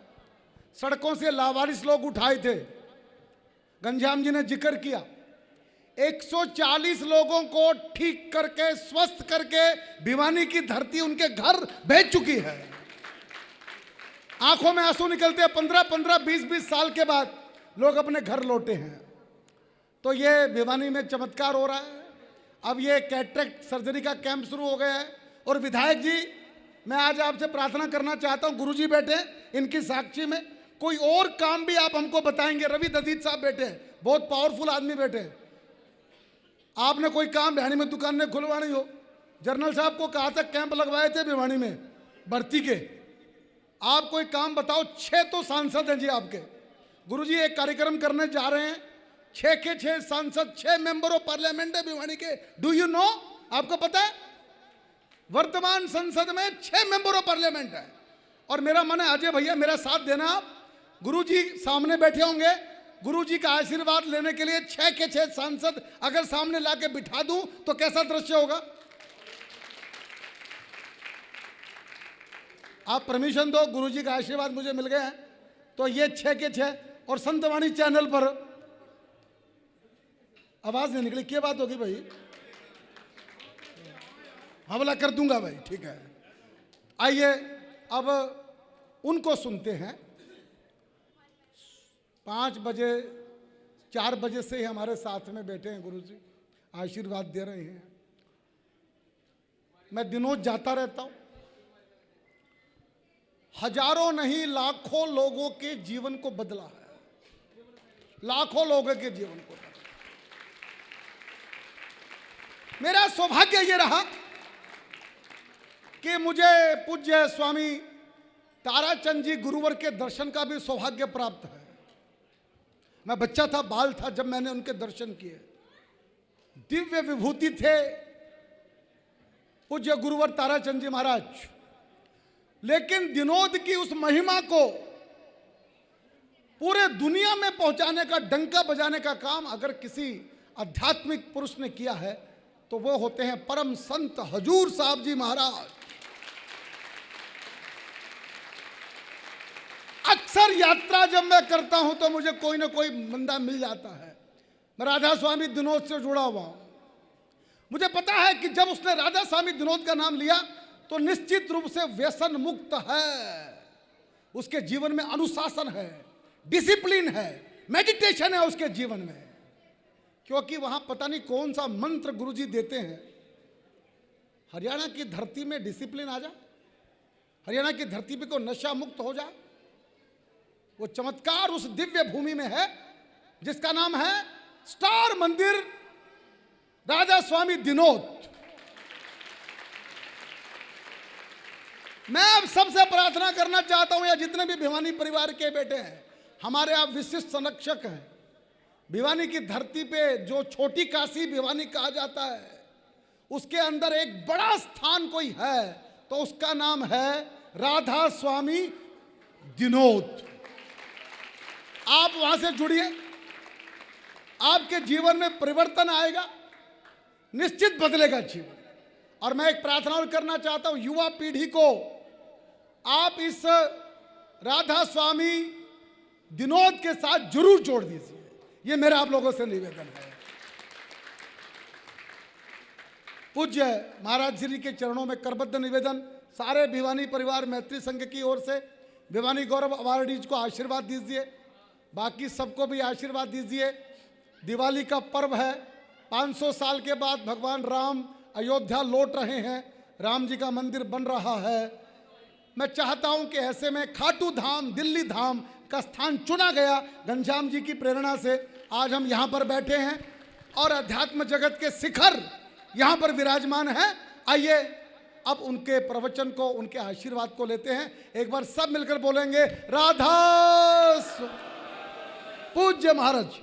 S1: सड़कों से लावारिस लोग उठाए थे, घनश्याम जी ने जिक्र किया। 140 लोगों को ठीक करके स्वस्थ करके भिवानी की धरती उनके घर भेज चुकी है। आंखों में आंसू निकलते हैं। 15-15, 20-20 साल के बाद लोग अपने घर लौटे हैं। तो ये भिवानी में चमत्कार हो रहा है। अब ये कैटरेक्ट सर्जरी का कैंप शुरू हो गया है। और विधायक जी, मैं आज आपसे प्रार्थना करना चाहता हूं, गुरुजी बैठे इनकी साक्षी में, कोई और काम भी आप हमको बताएंगे। रवि ददीत साहब बैठे हैं, बहुत पावरफुल आदमी बैठे हैं। आपने कोई काम भिवानी में दुकान ने खुलवानी हो, जनरल साहब को कहा था कैंप लगवाए थे भिवानी में भर्ती के, आप कोई काम बताओ। 6 तो सांसद हैं जी आपके। गुरुजी एक कार्यक्रम करने जा रहे हैं, 6 के 6 सांसद, 6 मेंबर ऑफ पार्लियामेंट है भिवानी के। डू यू नो, आपको पता है वर्तमान संसद में 6 मेंबर ऑफ पार्लियामेंट है। और मेरा मन है अजय भैया मेरा साथ देना। आप गुरुजी सामने बैठे होंगे, गुरुजी का आशीर्वाद लेने के लिए 6 के 6 सांसद अगर सामने लाके बिठा दूं तो कैसा दृश्य होगा। आप परमिशन दो, गुरुजी का आशीर्वाद मुझे मिल गया है। तो ये 6 के 6 और संतवाणी चैनल पर आवाज नहीं निकली, क्या बात होगी भाई? हमला कर दूंगा भाई, ठीक है। आइए अब उनको सुनते हैं। 5 बजे 4 बजे से ही हमारे साथ में बैठे हैं गुरुजी, आशीर्वाद दे रहे हैं। मैं दिनों जाता रहता हूं। हजारों नहीं लाखों लोगों के जीवन को बदला है, लाखों लोगों के जीवन को बदला। मेरा सौभाग्य ये रहा कि मुझे पूज्य स्वामी ताराचंद जी गुरुवर के दर्शन का भी सौभाग्य प्राप्त है। मैं बच्चा था, बाल था जब मैंने उनके दर्शन किए। दिव्य विभूति थे पूज्य गुरुवर ताराचंद जी महाराज, लेकिन दिनोद की उस महिमा को पूरे दुनिया में पहुंचाने का, डंका बजाने का काम अगर किसी आध्यात्मिक पुरुष ने किया है तो वो होते हैं परम संत हजूर साहब जी महाराज। अक्सर यात्रा जब मैं करता हूं तो मुझे कोई ना कोई बंदा मिल जाता है। मैं राधा स्वामी दिनोद से जुड़ा हुआ हूं। मुझे पता है कि जब उसने राधा स्वामी दिनोद का नाम लिया तो निश्चित रूप से व्यसन मुक्त है, उसके जीवन में अनुशासन है, डिसिप्लिन है, मेडिटेशन है उसके जीवन में। क्योंकि वहां पता नहीं कौन सा मंत्र गुरुजी देते हैं, हरियाणा की धरती में डिसिप्लिन आ जाए, हरियाणा की धरती पे को नशा मुक्त हो जाए। वो चमत्कार उस दिव्य भूमि में है जिसका नाम है स्टार मंदिर राधा स्वामी दिनोद। मैं अब सबसे प्रार्थना करना चाहता हूं, या जितने भी भिवानी परिवार के बेटे हैं, हमारे आप विशिष्ट संरक्षक हैं। भिवानी की धरती पे जो छोटी काशी भिवानी कहा जाता है, उसके अंदर एक बड़ा स्थान कोई है तो उसका नाम है राधा स्वामी दिनोद। आप वहां से जुड़िए, आपके जीवन में परिवर्तन आएगा, निश्चित बदलेगा जीवन। और मैं एक प्रार्थना और करना चाहता हूं, युवा पीढ़ी को आप इस राधा स्वामी दिनोद के साथ जरूर जोड़ दीजिए, ये मेरा आप लोगों से निवेदन है। पूज्य महाराज श्री के चरणों में करबद्ध निवेदन, सारे भिवानी परिवार मैत्री संघ की ओर से भिवानी गौरव अवार्डीज को आशीर्वाद दीजिए, बाकी सबको भी आशीर्वाद दीजिए। दिवाली का पर्व है, 500 साल के बाद भगवान राम अयोध्या लौट रहे हैं, राम जी का मंदिर बन रहा है। मैं चाहता हूं कि ऐसे में खाटू धाम, दिल्ली धाम का स्थान चुना गया घनश्याम जी की प्रेरणा से। आज हम यहां पर बैठे हैं और अध्यात्म जगत के शिखर यहां पर विराजमान हैं। आइए अब उनके प्रवचन को, उनके आशीर्वाद को लेते हैं। एक बार सब मिलकर बोलेंगे राधा पूज्य महाराज।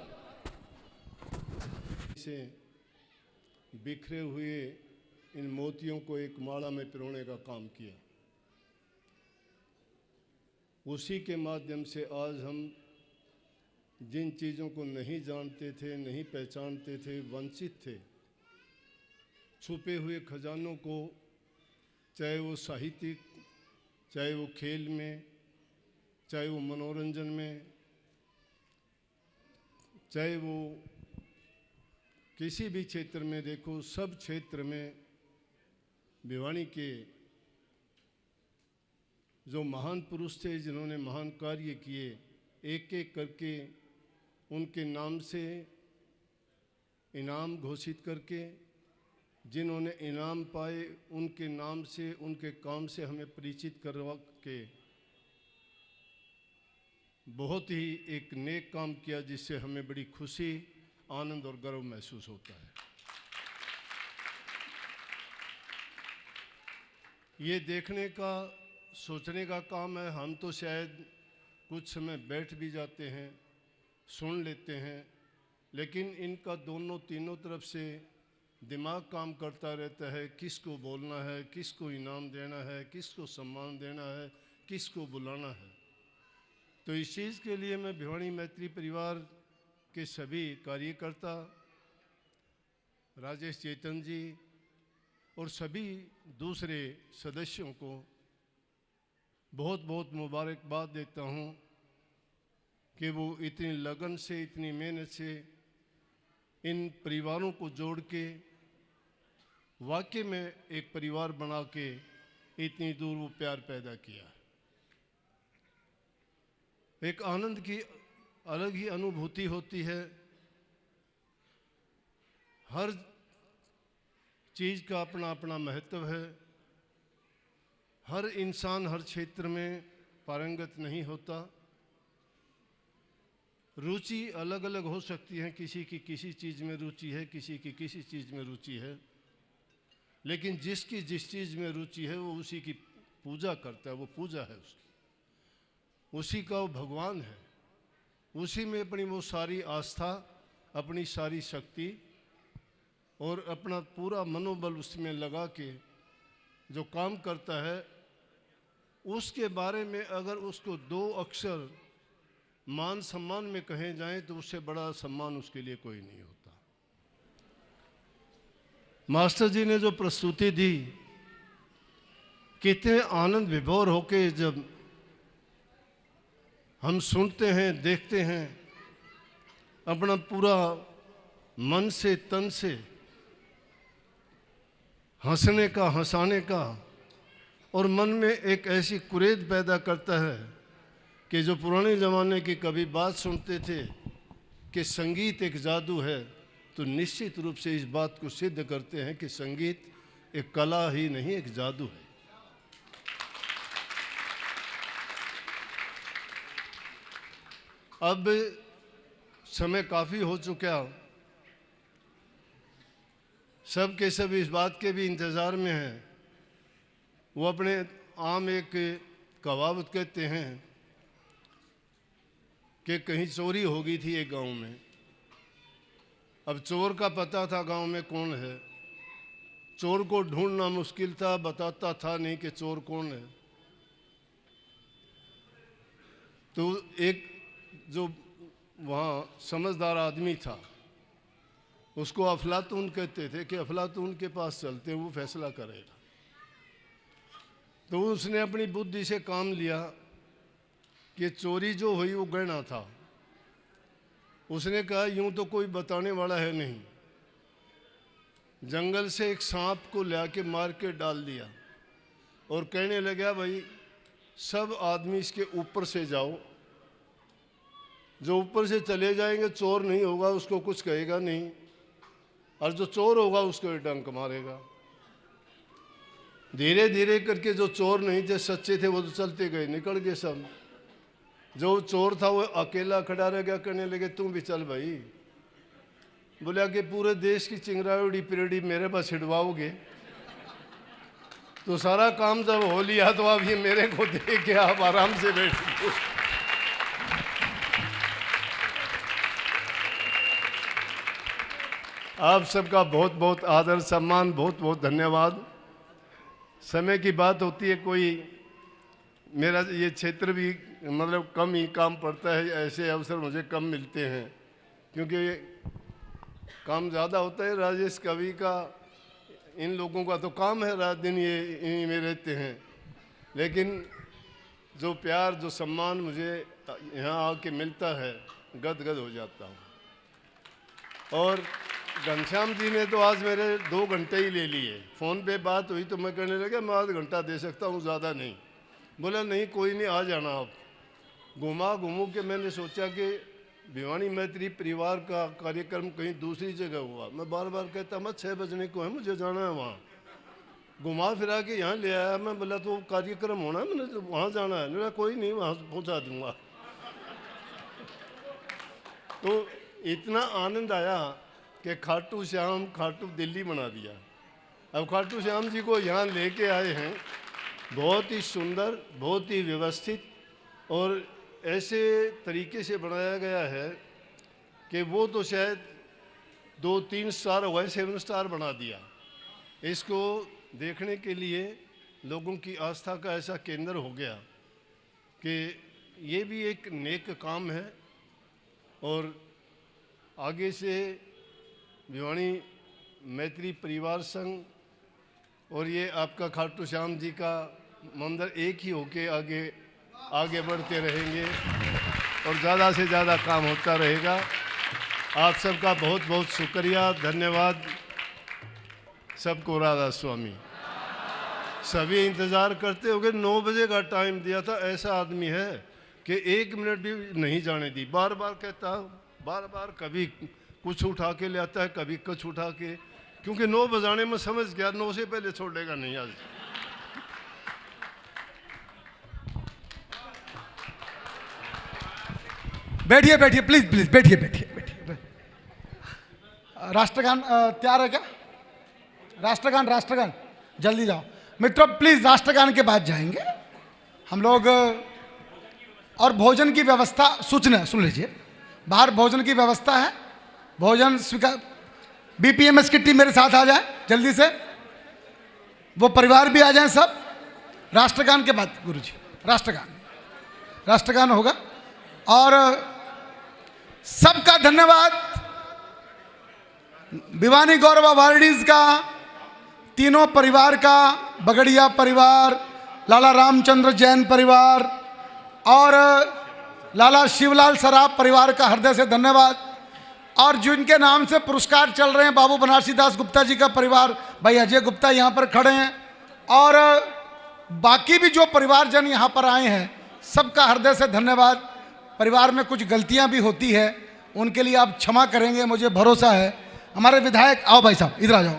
S8: से बिखरे हुए इन मोतियों को एक माला में पिरोने का काम किया। उसी के माध्यम से आज हम जिन चीज़ों को नहीं जानते थे, नहीं पहचानते थे, वंचित थे, छुपे हुए खजानों को, चाहे वो साहित्यिक, चाहे वो खेल में, चाहे वो मनोरंजन में, चाहे वो किसी भी क्षेत्र में देखो, सब क्षेत्र में भिवानी के जो महान पुरुष थे, जिन्होंने महान कार्य किए, एक एक करके उनके नाम से इनाम घोषित करके, जिन्होंने इनाम पाए उनके नाम से, उनके काम से हमें परिचित करवा के बहुत ही एक नेक काम किया, जिससे हमें बड़ी खुशी, आनंद और गर्व महसूस होता है। ये देखने का, सोचने का काम है। हम तो शायद कुछ समय बैठ भी जाते हैं, सुन लेते हैं, लेकिन इनका दोनों तीनों तरफ से दिमाग काम करता रहता है। किसको बोलना है, किसको इनाम देना है, किसको सम्मान देना है, किसको बुलाना है। तो इस चीज़ के लिए मैं भिवानी मैत्री परिवार के सभी कार्यकर्ता, राजेश चेतन जी और सभी दूसरे सदस्यों को बहुत बहुत मुबारकबाद देता हूं कि वो इतनी लगन से, इतनी मेहनत से इन परिवारों को जोड़ के वाकई में एक परिवार बना के इतनी दूर वो प्यार पैदा किया। एक आनंद की अलग ही अनुभूति होती है। हर चीज़ का अपना अपना महत्व है। हर इंसान हर क्षेत्र में पारंगत नहीं होता। रुचि अलग अलग हो सकती है, किसी की किसी चीज़ में रुचि है, किसी की किसी चीज़ में रुचि है, लेकिन जिसकी जिस चीज़ में रुचि है वो उसी की पूजा करता है, वो पूजा है उसकी, उसी का वो भगवान है, उसी में अपनी वो सारी आस्था, अपनी सारी शक्ति और अपना पूरा मनोबल उसमें लगा के जो काम करता है, उसके बारे में अगर उसको 2 अक्षर मान सम्मान में कहे जाएं तो उससे बड़ा सम्मान उसके लिए कोई नहीं होता। मास्टर जी ने जो प्रस्तुति दी, कितने आनंद विभोर होके जब हम सुनते हैं, देखते हैं, अपना पूरा मन से तन से हंसने का, हंसाने का, और मन में एक ऐसी कुरेद पैदा करता है कि जो पुराने ज़माने की कभी बात सुनते थे कि संगीत एक जादू है, तो निश्चित रूप से इस बात को सिद्ध करते हैं कि संगीत एक कला ही नहीं, एक जादू है। अब समय काफ़ी हो चुका, सब के सब इस बात के भी इंतज़ार में हैं। वो अपने आम एक कहावत कहते हैं कि कहीं चोरी हो गई थी एक गांव में। अब चोर का पता था गांव में कौन है, चोर को ढूंढना मुश्किल था, बताता था नहीं कि चोर कौन है। तो एक जो वहाँ समझदार आदमी था, उसको अफलातून कहते थे कि अफलातून के पास चलते हैं, वो फैसला करेगा। तो उसने अपनी बुद्धि से काम लिया कि चोरी जो हुई वो गहना था। उसने कहा यूं तो कोई बताने वाला है नहीं, जंगल से एक सांप को ला के मार के डाल दिया और कहने लगा भाई सब आदमी इसके ऊपर से जाओ, जो ऊपर से चले जाएंगे चोर नहीं होगा, उसको कुछ कहेगा नहीं, और जो चोर होगा उसको डंक मारेगा। धीरे धीरे करके जो चोर नहीं थे, सच्चे थे, वो तो चलते गए, निकल गए सब। जो चोर था वो अकेला खड़ा रह गया, कहने लगे तुम भी चल भाई। बोला कि पूरे देश की चिंगराड़ी पिरड़ी मेरे पास छिड़वाओगे, तो सारा काम जब हो लिया तो अब ये मेरे को दे के आप आराम से बैठिए। आप सबका बहुत बहुत आदर सम्मान, बहुत बहुत धन्यवाद। समय की बात होती है, कोई मेरा ये क्षेत्र भी मतलब कम ही काम पड़ता है, ऐसे अवसर मुझे कम मिलते हैं क्योंकि काम ज़्यादा होता है। राजेश कवि का, इन लोगों का तो काम है, रात दिन ये इन्हीं में रहते हैं, लेकिन जो प्यार, जो सम्मान मुझे यहाँ आके मिलता है, गदगद हो जाता हूँ। और घनश्याम जी ने तो आज मेरे 2 घंटे ही ले लिए। फ़ोन पे बात हुई तो मैं कहने लगा मैं आधा घंटा दे सकता हूँ, ज़्यादा नहीं। बोला नहीं कोई नहीं, आ जाना आप। घूमू के मैंने सोचा कि भिवानी मैत्री परिवार का कार्यक्रम कहीं दूसरी जगह हुआ। मैं बार बार कहता मैं 6 बजने को है, मुझे जाना है वहाँ। घुमा फिरा के यहाँ ले आया मैं। बोला तो कार्यक्रम होना है, मैंने तो वहाँ जाना है। बोला कोई नहीं, वहाँ पहुँचा दूँगा। तो इतना आनंद आया कि खाटू श्याम खाटू दिल्ली बना दिया। अब खाटू श्याम जी को यहाँ लेके आए हैं, बहुत ही सुंदर, बहुत ही व्यवस्थित और ऐसे तरीके से बनाया गया है कि वो तो शायद 2-3 स्टार हुआ, 7 स्टार बना दिया। इसको देखने के लिए लोगों की आस्था का ऐसा केंद्र हो गया कि ये भी एक नेक काम है। और आगे से भिवानी मैत्री परिवार संघ और ये आपका खाटू श्याम जी का मंदिर एक ही होके आगे बढ़ते रहेंगे और ज़्यादा से ज़्यादा काम होता रहेगा। आप सबका बहुत बहुत शुक्रिया, धन्यवाद। सबको राधा स्वामी। सभी इंतज़ार करते होंगे, 9 बजे का टाइम दिया था। ऐसा आदमी है कि 1 मिनट भी नहीं जाने दी। बार बार कहता, बार बार कभी कुछ उठा के ले आता है, कभी कुछ उठा के, क्योंकि 9 बजाने में समझ गया 9 से पहले छोड़ेगा नहीं आज।
S1: बैठिए बैठिए, प्लीज प्लीज बैठिए बैठिए बैठिए। राष्ट्रगान तैयार है क्या? राष्ट्रगान, राष्ट्रगान जल्दी जाओ मित्रों, प्लीज राष्ट्रगान के बाद जाएंगे हम लोग। और भोजन की व्यवस्था सुन लीजिए, बाहर भोजन की व्यवस्था है, भोजन स्वीकार। बीपीएमएस की टीम मेरे साथ आ जाए जल्दी से, वो परिवार भी आ जाए सब। राष्ट्रगान के बाद गुरुजी राष्ट्रगान होगा। और सबका धन्यवाद भिवानी गौरव अवार्डीज का, तीनों परिवार का, बगड़िया परिवार, लाला रामचंद्र जैन परिवार और लाला शिवलाल सराफ परिवार का हृदय से धन्यवाद। और जिनके नाम से पुरस्कार चल रहे हैं, बाबू बनारसी दास गुप्ता जी का परिवार, भाई अजय गुप्ता यहाँ पर खड़े हैं, और बाकी भी जो परिवारजन यहाँ पर आए हैं, सबका हृदय से धन्यवाद। परिवार में कुछ गलतियाँ भी होती है, उनके लिए आप क्षमा करेंगे, मुझे भरोसा है। हमारे विधायक, आओ भाई साहब इधर आ जाओ,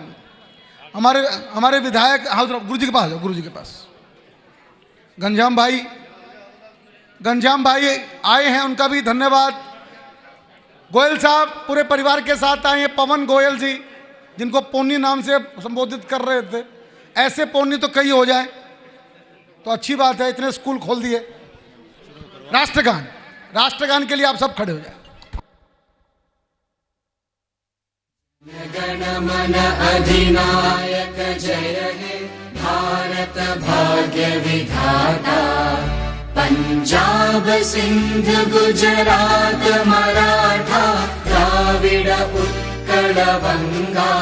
S1: हमारे विधायक, हाँ गुरु जी के पास, गुरु जी के पास घनश्याम भाई आए हैं, उनका भी धन्यवाद। गोयल साहब पूरे परिवार के साथ आए हैं, पवन गोयल जी जिनको पोन्नी नाम से संबोधित कर रहे थे, ऐसे पोन्नी तो कई हो जाए तो अच्छी बात है, इतने स्कूल खोल दिए। राष्ट्रगान के लिए आप सब खड़े हो जाए।
S6: गण मन अधिनायक जय हे भारत भाग्य विधाता, पंजाब सिंध गुजरात मराठा द्राविड़ उत्कल बंगा,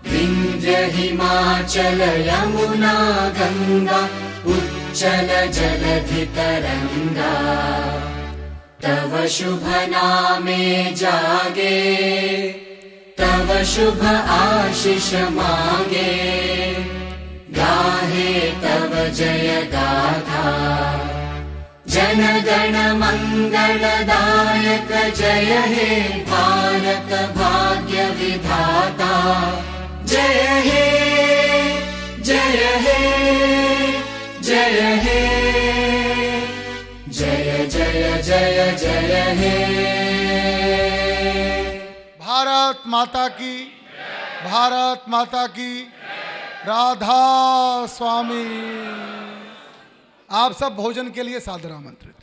S6: विंध्य हिमाचल यमुना गंगा उच्चल जलधि तरंगा, तव शुभ नामे जागे, तव शुभ आशीष मांगे, गाहे तव जय गाथा, जन गण मंगलदायक जय हे भारत भाग्य विधाता, जय हे जय हे जय हे जय जय जय जय हे।
S1: भारत माता की, भारत माता की, राधा स्वामी। आप सब भोजन के लिए सादर आमंत्रित।